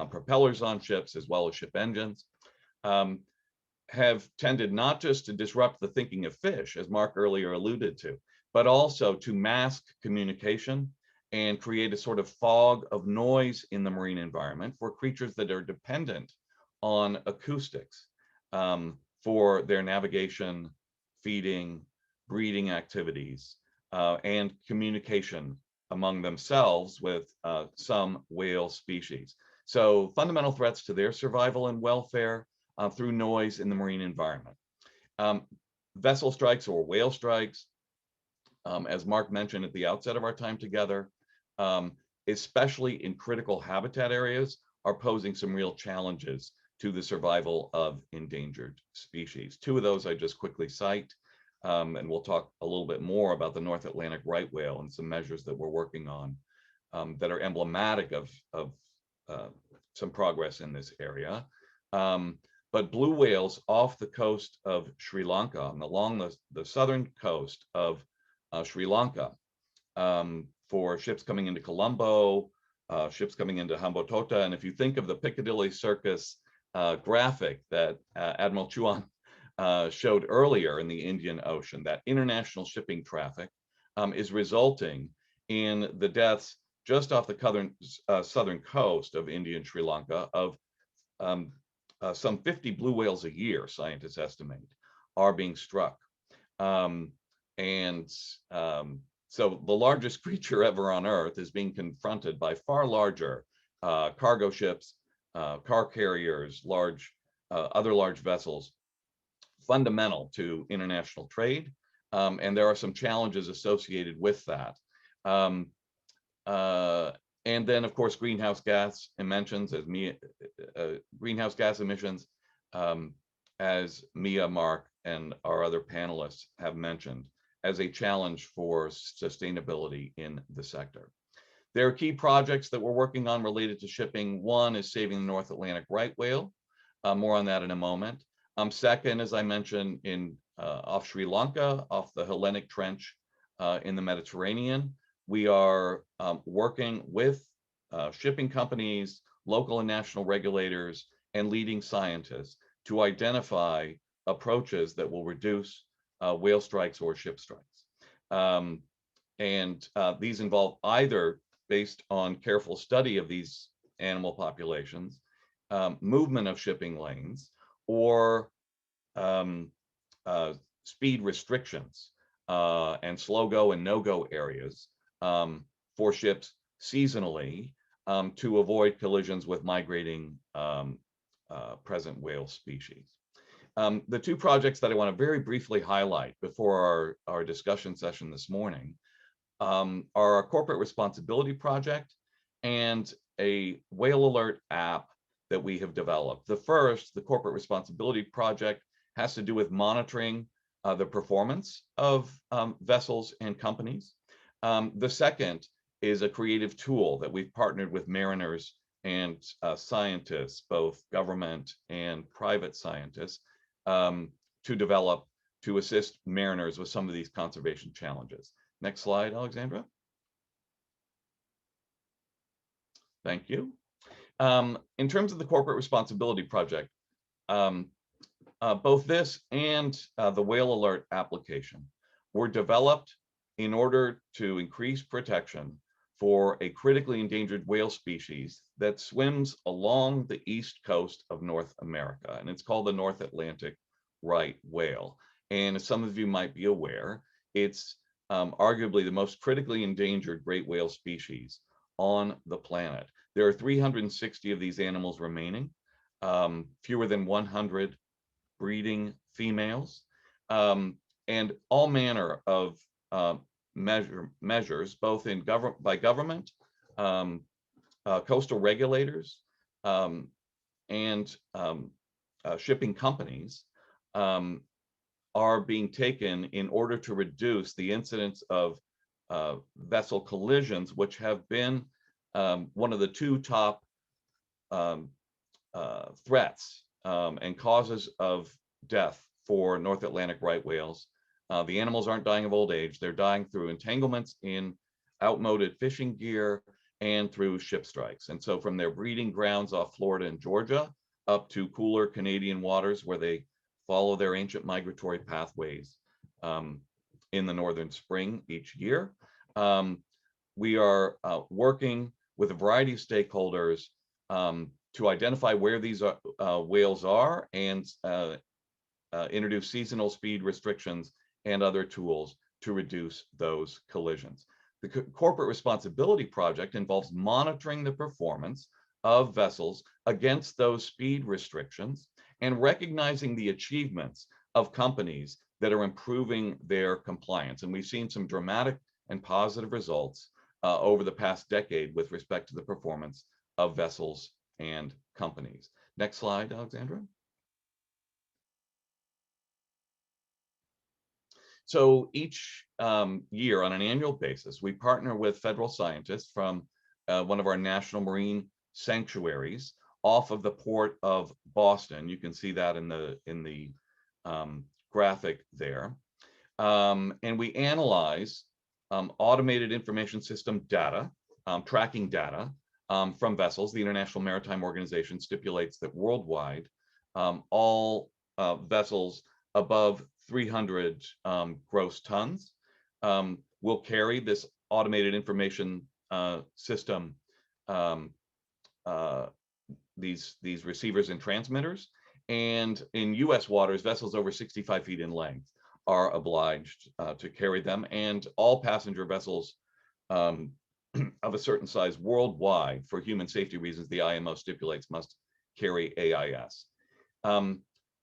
F: propellers on ships as well as ship engines, have tended not just to disrupt the thinking of fish, as Mark earlier alluded to, but also to mask communication and create a sort of fog of noise in the marine environment for creatures that are dependent on acoustics for their navigation, feeding, breeding activities, and communication among themselves with some whale species. So fundamental threats to their survival and welfare through noise in the marine environment. Vessel strikes or whale strikes as Mark mentioned at the outset of our time together, especially in critical habitat areas, are posing some real challenges to the survival of endangered species. Two of those I just quickly cite, and we'll talk a little bit more about the North Atlantic right whale and some measures that we're working on that are emblematic of some progress in this area. But blue whales off the coast of Sri Lanka and along the southern coast of Sri Lanka, for ships coming into Colombo, ships coming into Hambantota. And if you think of the Piccadilly Circus graphic that Admiral Chuan showed earlier in the Indian Ocean, that international shipping traffic is resulting in the deaths just off the southern coast of India and Sri Lanka of some 50 blue whales a year, scientists estimate, are being struck. So the largest creature ever on Earth is being confronted by far larger cargo ships, car carriers, other large vessels, fundamental to international trade. And there are some challenges associated with that. And then, of course, greenhouse gas emissions, as Mia, Mark, and our other panelists have mentioned, as a challenge for sustainability in the sector. There are key projects that we're working on related to shipping. One is saving the North Atlantic right whale. More on that in a moment. Second, as I mentioned, off Sri Lanka, off the Hellenic Trench in the Mediterranean, we are working with shipping companies, local and national regulators, and leading scientists to identify approaches that will reduce whale strikes or ship strikes. These involve either, based on careful study of these animal populations, movement of shipping lanes, or speed restrictions and slow-go and no-go areas for ships seasonally to avoid collisions with migrating present whale species. The two projects that I want to very briefly highlight before our discussion session this morning are our corporate responsibility project and a whale alert app that we have developed. The first, the corporate responsibility project, has to do with monitoring the performance of vessels and companies. The second is a creative tool that we've partnered with mariners and scientists, both government and private scientists, to develop to assist mariners with some of these conservation challenges. Next slide, Alexandra. Thank you. In terms of the corporate responsibility project, both this and the whale alert application were developed in order to increase protection for a critically endangered whale species that swims along the east coast of North America, and it's called the North Atlantic right whale. And as some of you might be aware, it's arguably the most critically endangered great whale species on the planet. There are 360 of these animals remaining, fewer than 100 breeding females, and all manner of measures, both by government, coastal regulators, and shipping companies, are being taken in order to reduce the incidence of vessel collisions, which have been one of the two top threats and causes of death for North Atlantic right whales. The animals aren't dying of old age, they're dying through entanglements in outmoded fishing gear and through ship strikes. And so from their breeding grounds off Florida and Georgia up to cooler Canadian waters where they follow their ancient migratory pathways in the northern spring each year. We are working with a variety of stakeholders to identify where these whales are and introduce seasonal speed restrictions and other tools to reduce those collisions. The corporate responsibility project involves monitoring the performance of vessels against those speed restrictions and recognizing the achievements of companies that are improving their compliance. And we've seen some dramatic and positive results over the past decade with respect to the performance of vessels and companies. Next slide, Alexandra. So each year on an annual basis, we partner with federal scientists from one of our national marine sanctuaries off of the port of Boston. You can see that in the graphic there. And we analyze automated information system data, tracking data from vessels. The International Maritime Organization stipulates that worldwide, all vessels above 300 gross tons will carry this automated information system, these receivers and transmitters. And in US waters, vessels over 65 feet in length are obliged to carry them, and all passenger vessels of a certain size worldwide, for human safety reasons, the IMO stipulates must carry AIS.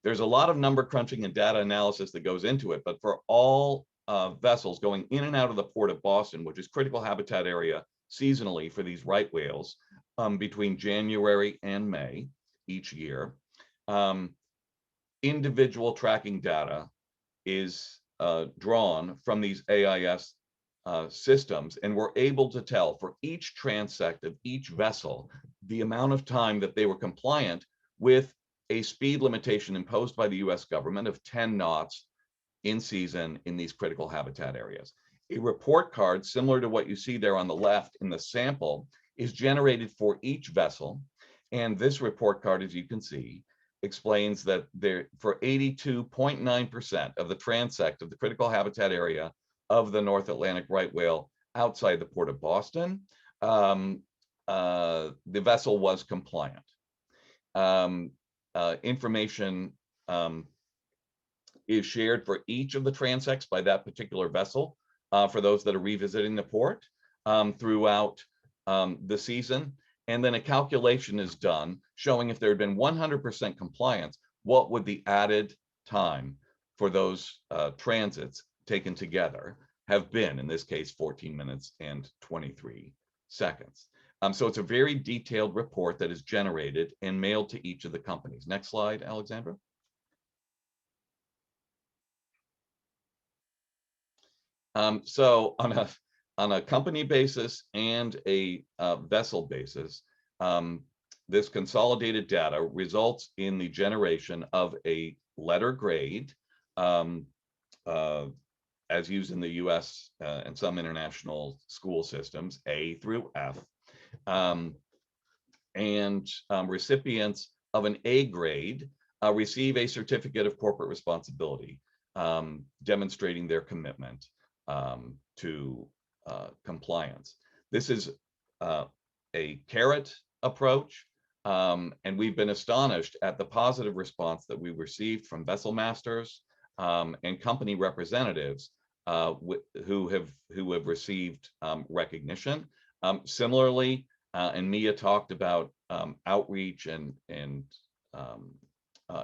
F: There's a lot of number crunching and data analysis that goes into it, but for all vessels going in and out of the port of Boston, which is critical habitat area seasonally for these right whales, between January and May each year, individual tracking data is drawn from these AIS systems, and we're able to tell for each transect of each vessel the amount of time that they were compliant with a speed limitation imposed by the US government of 10 knots in season in these critical habitat areas. A report card similar to what you see there on the left in the sample is generated for each vessel, and this report card, as you can see, explains that there, for 82.9% of the transect of the critical habitat area of the North Atlantic right whale outside the port of Boston, the vessel was compliant. Information is shared for each of the transects by that particular vessel for those that are revisiting the port throughout the season. And then a calculation is done showing if there had been 100% compliance, what would the added time for those transits taken together have been, in this case, 14 minutes and 23 seconds. So it's a very detailed report that is generated and mailed to each of the companies. Next slide, Alexandra. So on a company basis and a vessel basis, this consolidated data results in the generation of a letter grade, as used in the US and some international school systems, A through F, and recipients of an A grade receive a certificate of corporate responsibility, demonstrating their commitment to compliance. This is a carrot approach, and we've been astonished at the positive response that we received from vessel masters and company representatives who have received recognition. Similarly, and Mia talked about outreach and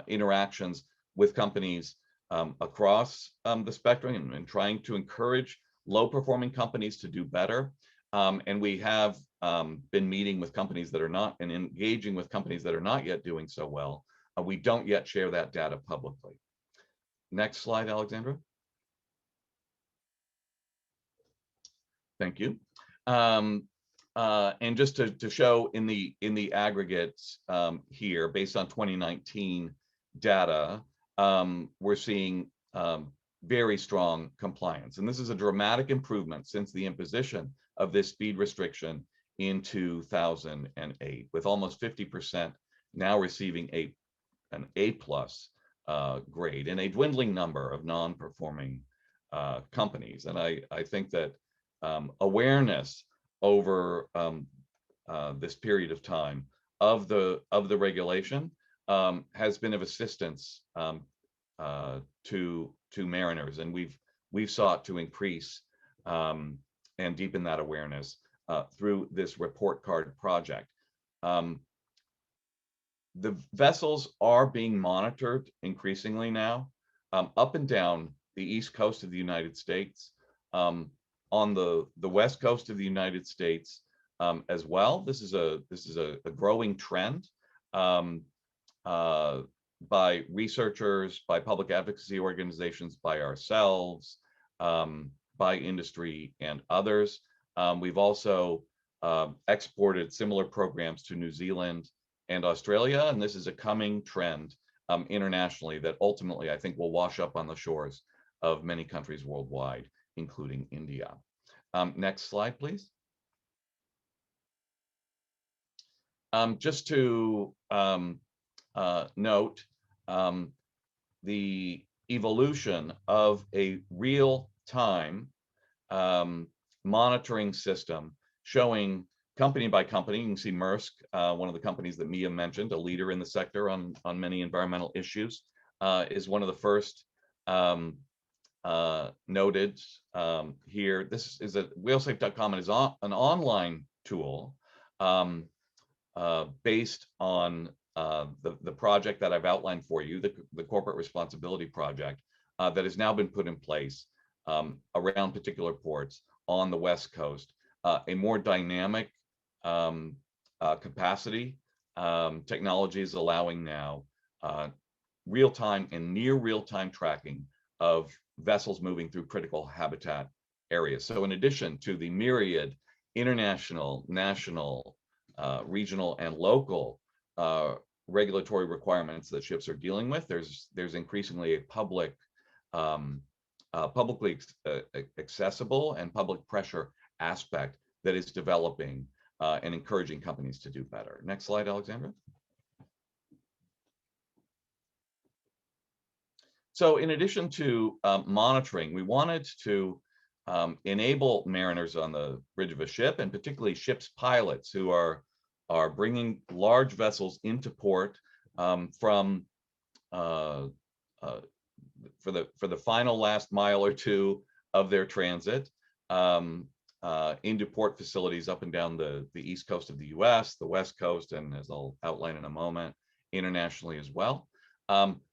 F: interactions with companies across the spectrum and trying to encourage low-performing companies to do better. And we have been meeting with companies that are not and engaging with companies that are not yet doing so well. We don't yet share that data publicly. Next slide, Alexandra. Thank you. And just to show in the aggregates here, based on 2019 data, we're seeing very strong compliance. And this is a dramatic improvement since the imposition of this speed restriction in 2008, with almost 50% now receiving an A+ grade and a dwindling number of non-performing companies. And I think that awareness over this period of time of the regulation has been of assistance to mariners, and we've sought to increase and deepen that awareness through this report card project. The vessels are being monitored increasingly now, up and down east coast of the United States, on the west coast of the United States as well. This is a growing trend by researchers, by public advocacy organizations, by ourselves, by industry and others. We've also exported similar programs to New Zealand and Australia, and this is a coming trend internationally that ultimately I think will wash up on the shores of many countries worldwide, including India. Next slide, please. Just to note the evolution of a real-time monitoring system showing company by company. You can see Maersk, one of the companies that Mia mentioned, a leader in the sector on many environmental issues, is one of the first noted here. This is at whalesafe.com and is an online tool based on the project that I've outlined for you, the corporate responsibility project that has now been put in place around particular ports on the West Coast. A more dynamic capacity technology is allowing now real-time and near real-time tracking of vessels moving through critical habitat areas. So in addition to the myriad international, national, regional, and local regulatory requirements that ships are dealing with, there's increasingly a publicly accessible and public pressure aspect that is developing and encouraging companies to do better. Next slide, Alexandra. So in addition to monitoring, we wanted to enable mariners on the bridge of a ship, and particularly ship's pilots who are bringing large vessels into port for the final last mile or two of their transit into port facilities up and down the east coast of the US, the west coast, and as I'll outline in a moment, internationally as well.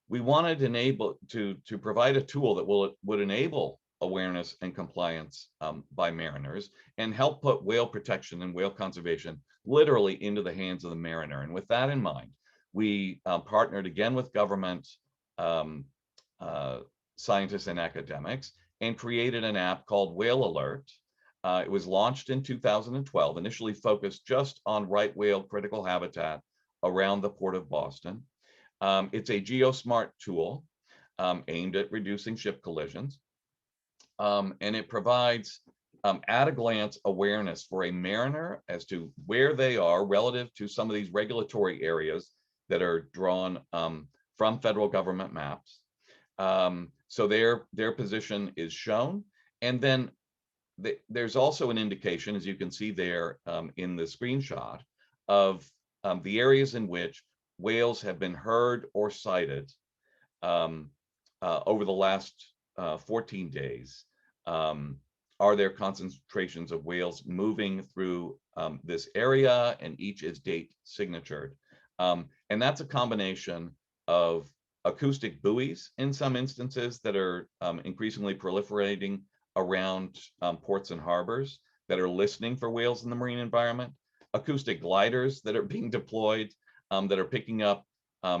F: We wanted to provide a tool that would enable awareness and compliance by mariners and help put whale protection and whale conservation literally into the hands of the mariner. And with that in mind, we partnered again with government scientists and academics and created an app called Whale Alert. It was launched in 2012, initially focused just on right whale critical habitat around the Port of Boston. It's a geosmart tool aimed at reducing ship collisions. And it provides at a glance awareness for a mariner as to where they are relative to some of these regulatory areas that are drawn from federal government maps. So their position is shown. And then there's also an indication, as you can see there in the screenshot, of the areas in which whales have been heard or sighted over the last 14 days. Are there concentrations of whales moving through this area, and each is date signatured. And that's a combination of acoustic buoys in some instances that are increasingly proliferating around ports and harbors that are listening for whales in the marine environment, acoustic gliders that are being deployed that are picking up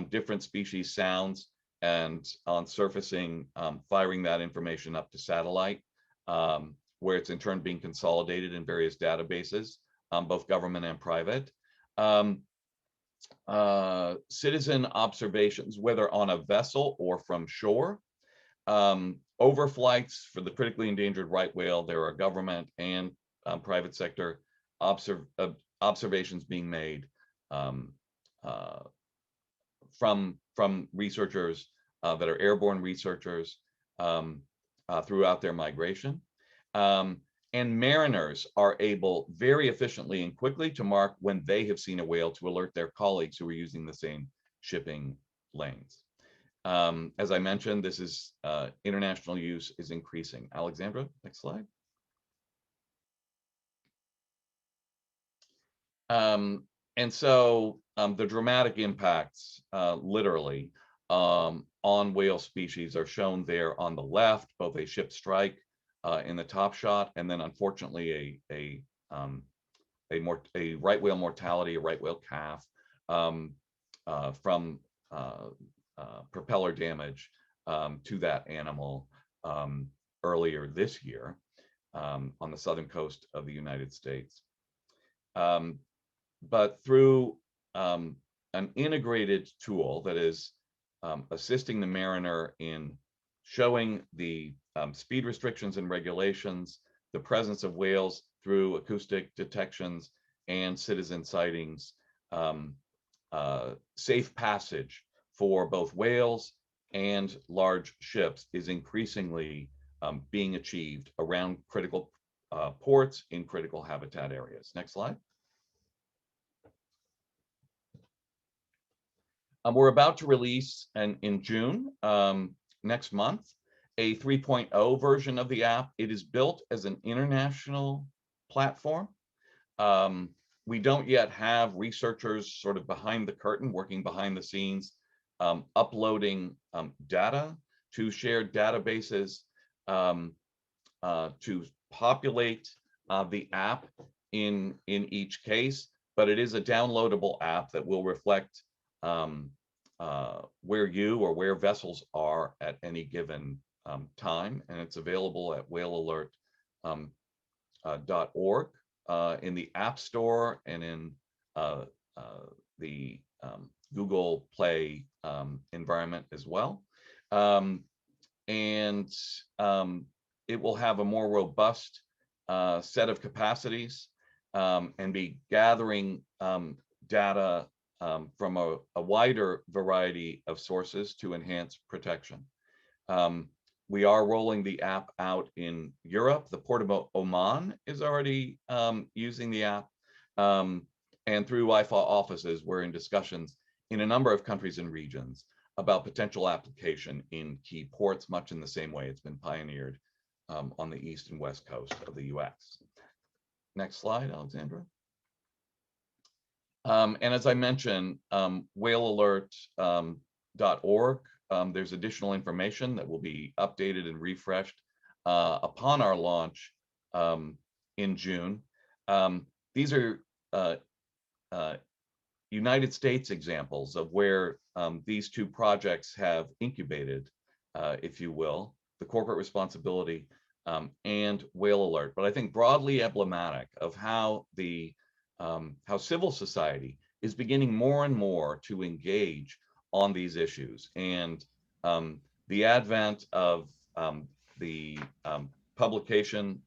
F: different species sounds and on surfacing, firing that information up to satellite, where it's in turn being consolidated in various databases, both government and private. Citizen observations, whether on a vessel or from shore. Overflights for the critically endangered right whale, there are government and private sector observations being made from researchers that are airborne researchers throughout their migration. And mariners are able very efficiently and quickly to mark when they have seen a whale to alert their colleagues who are using the same shipping lanes. As I mentioned, this is international use is increasing. Alexandra, next slide. And so the dramatic impacts, literally, on whale species are shown there on the left, both a ship strike in the top shot, and then unfortunately a right whale mortality, a right whale calf from propeller damage to that animal earlier this year on the southern coast of the United States. But through an integrated tool that is assisting the mariner in showing the speed restrictions and regulations, the presence of whales through acoustic detections and citizen sightings, safe passage for both whales and large ships is increasingly being achieved around critical ports in critical habitat areas. Next slide. We're about to release in June next month a 3.0 version of the app. It is built as an international platform. We don't yet have researchers sort of behind the curtain, working behind the scenes, uploading data to shared databases to populate the app in each case, but it is a downloadable app that will reflect where you or where vessels are at any given time, and it's available at whalealert.org in the App Store and in the Google Play environment as well. And it will have a more robust set of capacities and be gathering data from a wider variety of sources to enhance protection. We are rolling the app out in Europe. The Port of Oman is already using the app. And through IFA offices, we're in discussions in a number of countries and regions about potential application in key ports, much in the same way it's been pioneered on the east and west coast of the US. Next slide, Alexandra. And as I mentioned, whalealert.org, there's additional information that will be updated and refreshed upon our launch in June. These are United States examples of where these two projects have incubated, if you will, the corporate responsibility and Whale Alert. But I think broadly emblematic of how how civil society is beginning more and more to engage on these issues, and the advent of the publication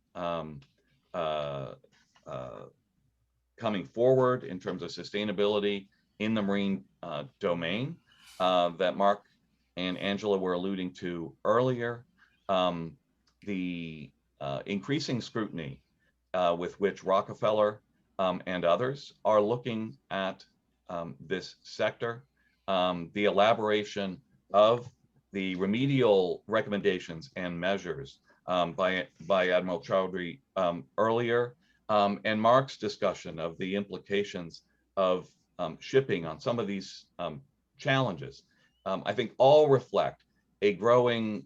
F: coming forward in terms of sustainability in the marine domain that Mark and Angela were alluding to earlier, the increasing scrutiny with which Rockefeller and others are looking at this sector, the elaboration of the remedial recommendations and measures by Admiral Chowdhury earlier, and Mark's discussion of the implications of shipping on some of these challenges, I think all reflect a growing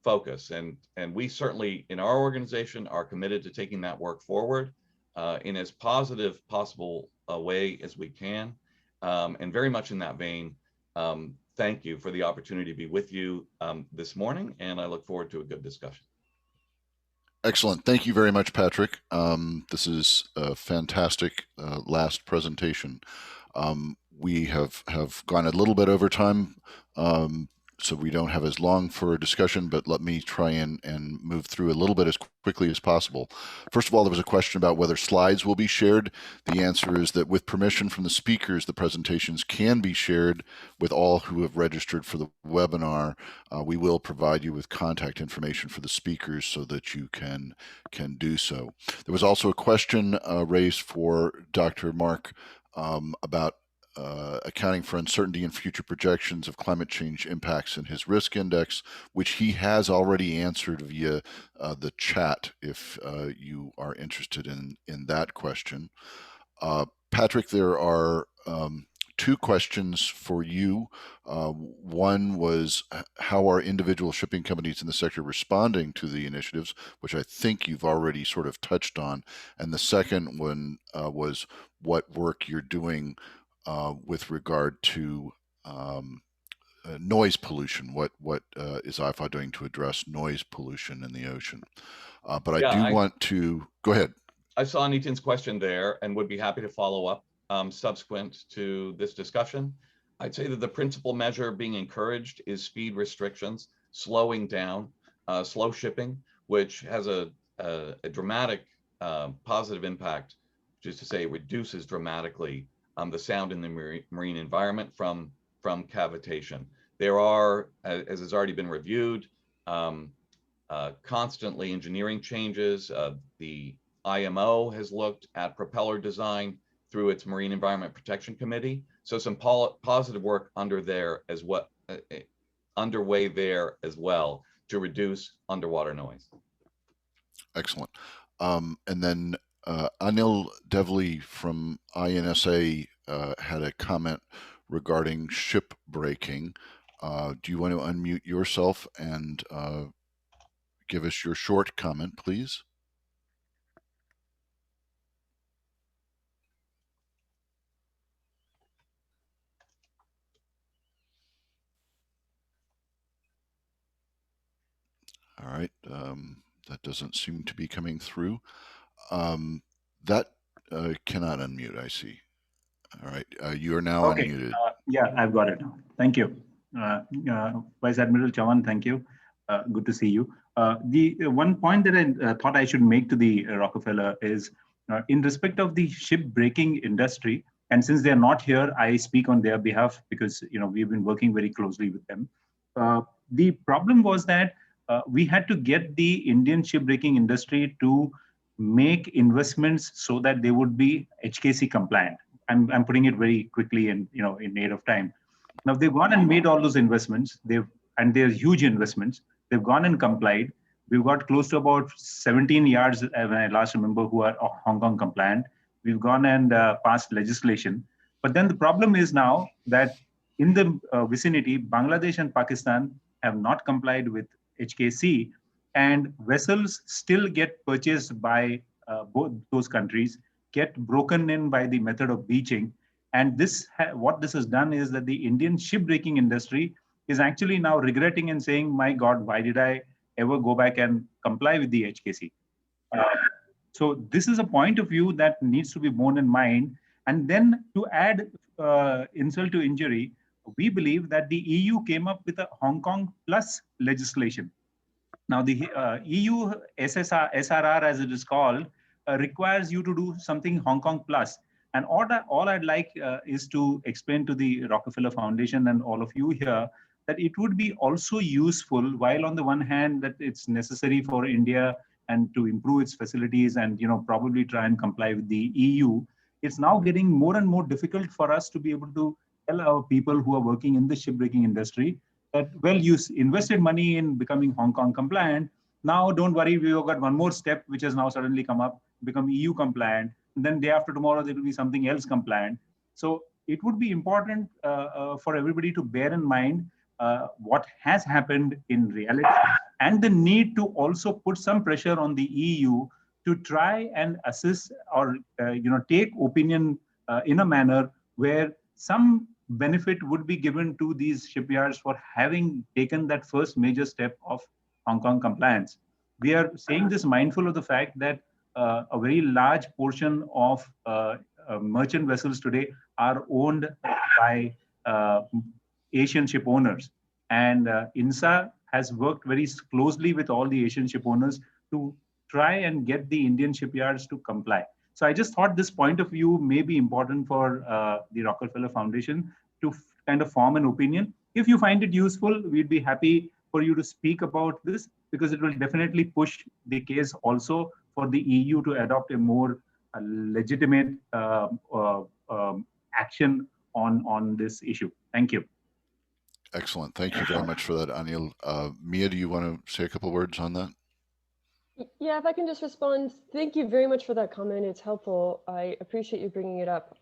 F: focus, and we certainly in our organization are committed to taking that work forward in as positive possible a way as we can, and very much in that vein, thank you for the opportunity to be with you this morning, and I look forward to a good discussion.
A: Excellent. Thank you very much, Patrick. This is a fantastic last presentation. We have gone a little bit over time, so we don't have as long for a discussion, but let me try and move through a little bit as quickly as possible. First of all, there was a question about whether slides will be shared. The answer is that with permission from the speakers, the presentations can be shared with all who have registered for the webinar. We will provide you with contact information for the speakers so that you can do so. There was also a question raised for Dr. Mark about accounting for uncertainty in future projections of climate change impacts in his risk index, which he has already answered via the chat if you are interested in that question. Patrick, there are two questions for you. One was, how are individual shipping companies in the sector responding to the initiatives, which I think you've already sort of touched on. And the second one was what work you're doing with regard to noise pollution. What is IFA doing to address noise pollution in the ocean? But I do want to go ahead.
F: I saw Nitin's question there and would be happy to follow up subsequent to this discussion. I'd say that the principal measure being encouraged is speed restrictions, slowing down, slow shipping, which has a dramatic positive impact, which is to say it reduces dramatically the sound in the marine environment from cavitation. There are, as has already been reviewed, constantly engineering changes. The IMO has looked at propeller design through its Marine Environment Protection Committee. So some positive work underway there as well to reduce underwater noise.
A: Excellent. And then Anil Devli from INSA had a comment regarding ship breaking. Do you want to unmute yourself and give us your short comment, please? All right, that doesn't seem to be coming through. That cannot unmute, I see. All right, you are now unmuted.
H: Yeah, I've got it now. Thank you. Vice Admiral Chavan, thank you. Good to see you. The one point that I thought I should make to the Rockefeller is in respect of the shipbreaking industry, and since they're not here, I speak on their behalf because we've been working very closely with them. The problem was that we had to get the Indian shipbreaking industry to make investments so that they would be HKC compliant. I'm putting it very quickly and in need of time. Now they've gone and made all those investments. They're huge investments. They've gone and complied. We've got close to about 17 yards, when I last remember, who are Hong Kong compliant. We've gone and passed legislation. But then the problem is now that in the vicinity, Bangladesh and Pakistan have not complied with HKC, and vessels still get purchased by both those countries, get broken in by the method of beaching. And what this has done is that the Indian shipbreaking industry is actually now regretting and saying, my God, why did I ever go back and comply with the HKC? So this is a point of view that needs to be borne in mind. And then to add insult to injury, we believe that the EU came up with a Hong Kong plus legislation. Now the EU SRR, as it is called, requires you to do something Hong Kong plus. And all I'd like is to explain to the Rockefeller Foundation and all of you here that it would be also useful, while on the one hand that it's necessary for India and to improve its facilities and probably try and comply with the EU, it's now getting more and more difficult for us to be able to tell our people who are working in the shipbreaking industry that, well, you invested money in becoming Hong Kong compliant. Now, don't worry, we've got one more step, which has now suddenly come up, become EU compliant. And then day after tomorrow, there will be something else compliant. So it would be important for everybody to bear in mind what has happened in reality and the need to also put some pressure on the EU to try and assist or take opinion in a manner where some benefit would be given to these shipyards for having taken that first major step of Hong Kong compliance. We are saying this mindful of the fact that a very large portion of merchant vessels today are owned by Asian ship owners. And INSA has worked very closely with all the Asian ship owners to try and get the Indian shipyards to comply. So I just thought this point of view may be important for the Rockefeller Foundation to kind of form an opinion. If you find it useful, we'd be happy for you to speak about this, because it will definitely push the case also for the EU to adopt a more legitimate action on this issue. Thank you.
A: Excellent. Thank you very much for that, Anil. Mia, do you want to say a couple of words on that?
D: Yeah, if I can just respond. Thank you very much for that comment. It's helpful. I appreciate you bringing it up.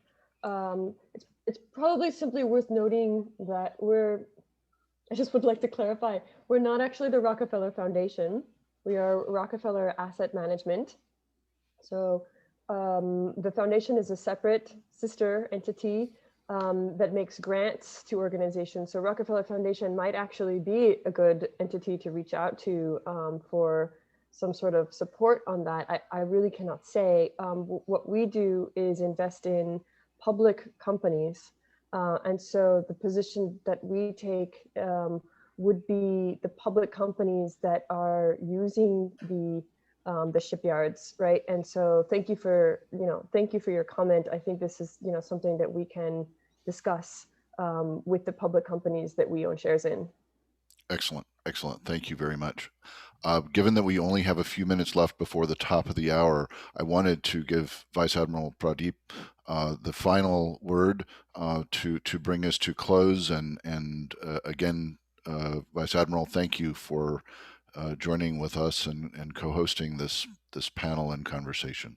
D: It's probably simply worth noting that I just would like to clarify, we're not actually the Rockefeller Foundation. We are Rockefeller Asset Management. So the foundation is a separate sister entity that makes grants to organizations. So Rockefeller Foundation might actually be a good entity to reach out to for some sort of support on that. I really cannot say. What we do is invest in public companies. And so the position that we take would be the public companies that are using the shipyards, right? And so thank you for your comment. I think this is something that we can discuss with the public companies that we own shares in.
A: Excellent, excellent. Thank you very much. Given that we only have a few minutes left before the top of the hour, I wanted to give Vice Admiral Pradeep the final word to bring us to close. And again, Vice Admiral, thank you for joining with us and co-hosting this panel and conversation.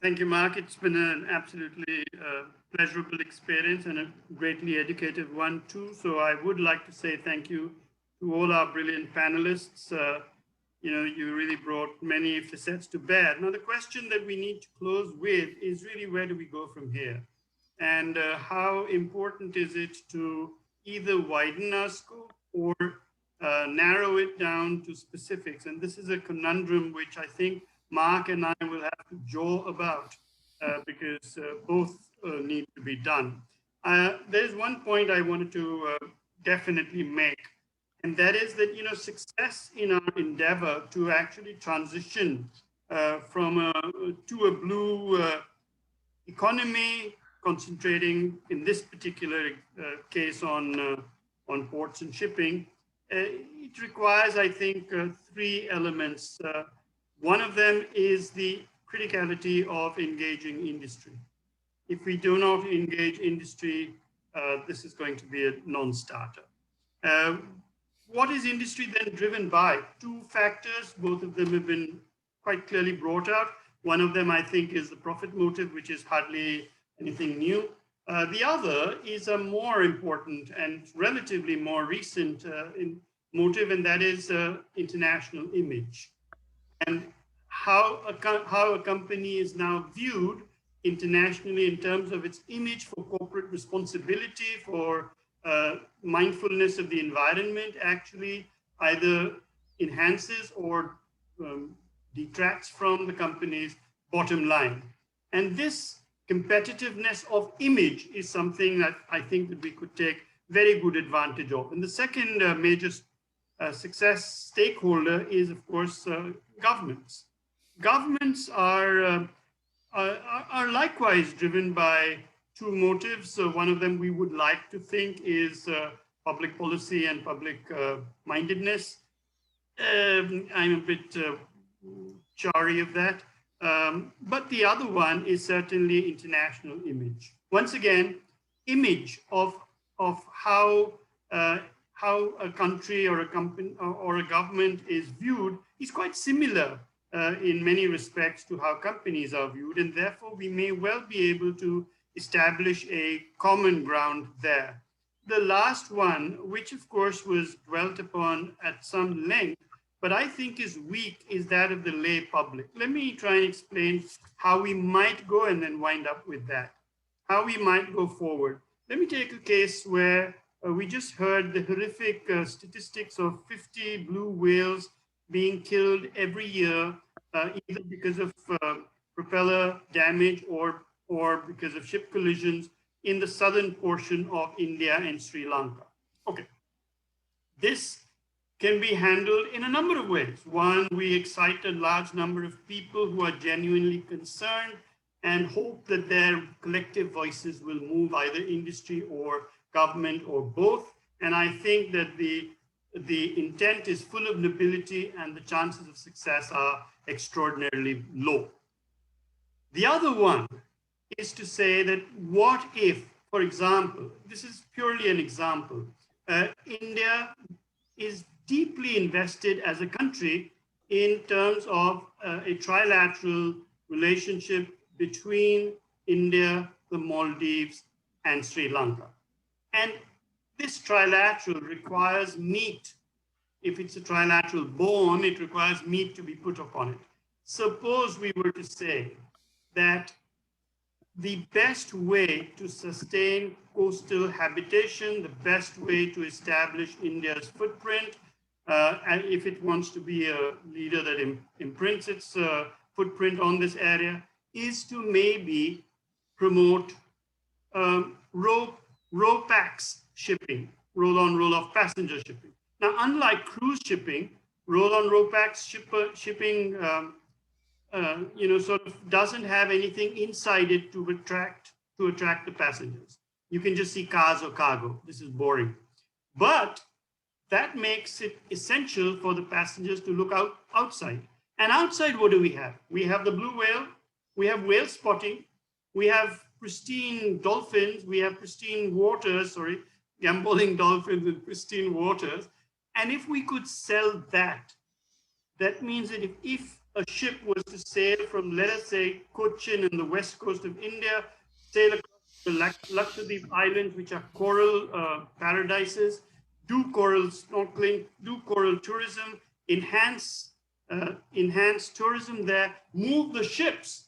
C: Thank you, Mark. It's been an absolutely pleasurable experience and a greatly educative one too. So I would like to say thank you to all our brilliant panelists. You really brought many facets to bear. Now, the question that we need to close with is really, where do we go from here? And how important is it to either widen our scope or narrow it down to specifics? And this is a conundrum which I think Mark and I will have to jaw about because both need to be done. There's one point I wanted to definitely make, and that is that success in our endeavor to actually transition to a blue economy, concentrating in this particular case on ports and shipping, it requires, I think, three elements. One of them is the criticality of engaging industry. If we do not engage industry, this is going to be a non-starter. What is industry then driven by? Two factors, both of them have been quite clearly brought out. One of them, I think, is the profit motive, which is hardly anything new. The other is a more important and relatively more recent motive, and that is international image. And how a company is now viewed internationally in terms of its image for corporate responsibility, for mindfulness of the environment, actually either enhances or detracts from the company's bottom line. And this competitiveness of image is something that I think that we could take very good advantage of. And the second major success stakeholder is, of course, governments. Governments are likewise driven by two motives. So one of them we would like to think is public policy and public mindedness. I'm a bit chary of that. But the other one is certainly international image. Once again, image of how a country or a company or a government is viewed is quite similar in many respects to how companies are viewed, and therefore we may well be able to establish a common ground there. The last one, which of course was dwelt upon at some length, but I think is weak, is that of the lay public. Let me try and explain how we might go and then wind up with that, how we might go forward. Let me take a case where we just heard the horrific statistics of 50 blue whales being killed every year, either because of propeller damage or because of ship collisions in the southern portion of India and Sri Lanka. Okay, this can be handled in a number of ways. One, we excite a large number of people who are genuinely concerned and hope that their collective voices will move either industry or government or both. And I think that the intent is full of nobility and the chances of success are extraordinarily low. The other one is to say that what if, for example, this is purely an example, India is deeply invested as a country in terms of a trilateral relationship between India, the Maldives, and Sri Lanka. And this trilateral requires meat. If it's a trilateral bone, it requires meat to be put upon it. Suppose we were to say that the best way to sustain coastal habitation, the best way to establish India's footprint, and if it wants to be a leader that imprints its footprint on this area, is to maybe promote roll-packs shipping, roll-on, roll-off passenger shipping. Now, unlike cruise shipping, roll-on, roll-packs shipping sort of doesn't have anything inside it to attract the passengers. You can just see cars or cargo. This is boring. But that makes it essential for the passengers to look outside. And outside, what do we have? We have the blue whale, we have whale spotting, we have pristine dolphins, we have pristine waters, gambolling dolphins in pristine waters. And if we could sell that, that means that if a ship was to sail from, let us say, Cochin in the west coast of India, sail across the Lakshadweep Islands, which are coral paradises, do coral snorkeling, do coral tourism, enhance tourism there, move the ships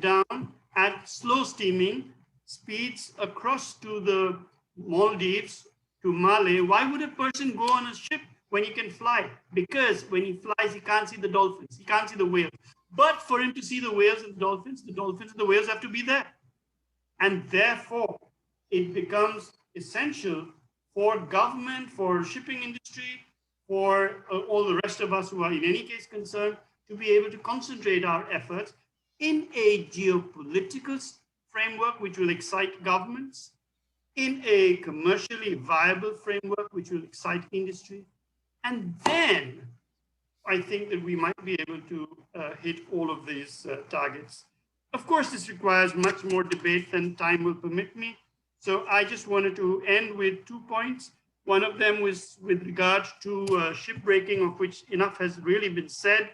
C: down at slow steaming speeds across to the Maldives, to Malé. Why would a person go on a ship when he can fly? Because when he flies, he can't see the dolphins, he can't see the whales. But for him to see the whales and the dolphins and the whales have to be there. And therefore, it becomes essential for government, for shipping industry, for all the rest of us who are in any case concerned, to be able to concentrate our efforts in a geopolitical framework which will excite governments, in a commercially viable framework which will excite industry. And then I think that we might be able to hit all of these targets. Of course, this requires much more debate than time will permit me. So I just wanted to end with 2 points. One of them was with regard to shipbreaking, of which enough has really been said.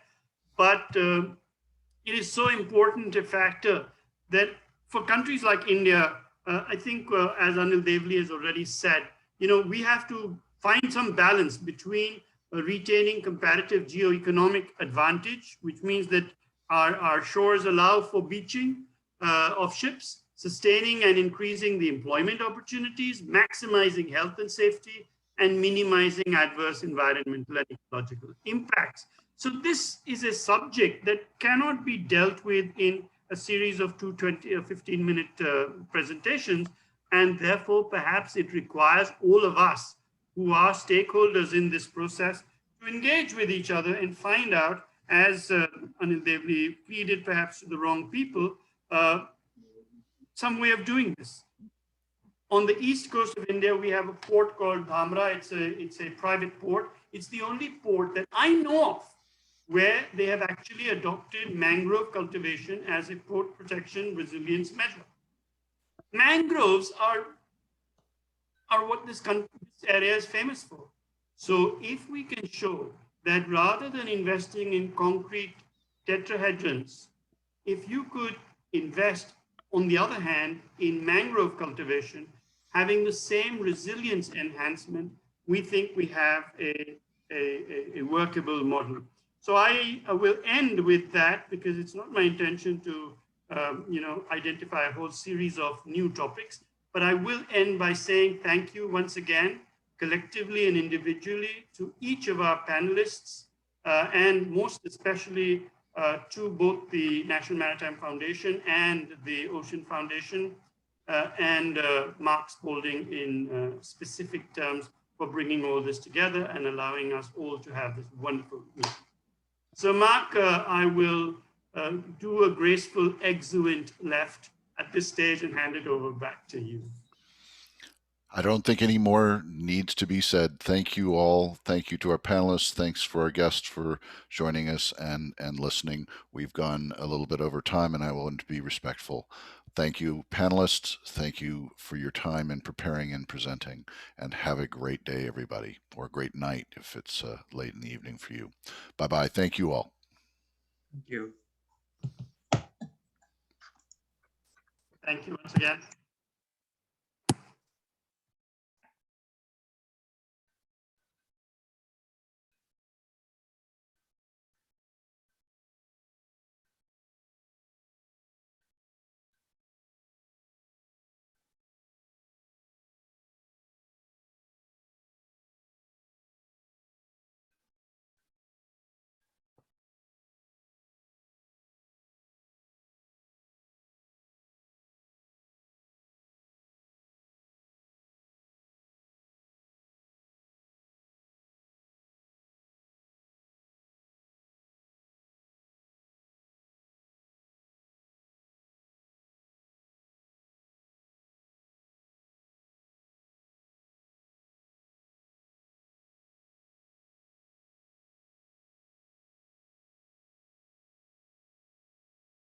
C: But it is so important a factor that for countries like India, I think as Anil Devli has already said, we have to find some balance between retaining comparative geo-economic advantage, which means that our shores allow for beaching of ships, sustaining and increasing the employment opportunities, maximizing health and safety, and minimizing adverse environmental and ecological impacts. So this is a subject that cannot be dealt with in a series of 20 or 15-minute presentations, and therefore perhaps it requires all of us who are stakeholders in this process to engage with each other and find out, as Anil Devli pleaded perhaps to the wrong people, some way of doing this. On the east coast of India, we have a port called Dhamra. It's a private port. It's the only port that I know of where they have actually adopted mangrove cultivation as a port protection resilience measure. Mangroves are what this area is famous for. So if we can show that rather than investing in concrete tetrahedrons, if you could invest, on the other hand, in mangrove cultivation, having the same resilience enhancement, we think we have a workable model. So I will end with that, because it's not my intention to identify a whole series of new topics, but I will end by saying thank you once again, collectively and individually, to each of our panelists, and most especially to both the National Maritime Foundation and the Ocean Foundation, and Mark Spaulding in specific terms for bringing all this together and allowing us all to have this wonderful meeting. So Mark, I will do a graceful exeunt left at this stage and hand it over back to you.
A: I don't think any more needs to be said. Thank you all. Thank you to our panelists. Thanks for our guests for joining us and listening. We've gone a little bit over time, and I want to be respectful. Thank you, panelists. Thank you for your time in preparing and presenting, and have a great day, everybody, or a great night if it's late in the evening for you. Bye-bye. Thank you all.
I: Thank you.
C: Thank you once again.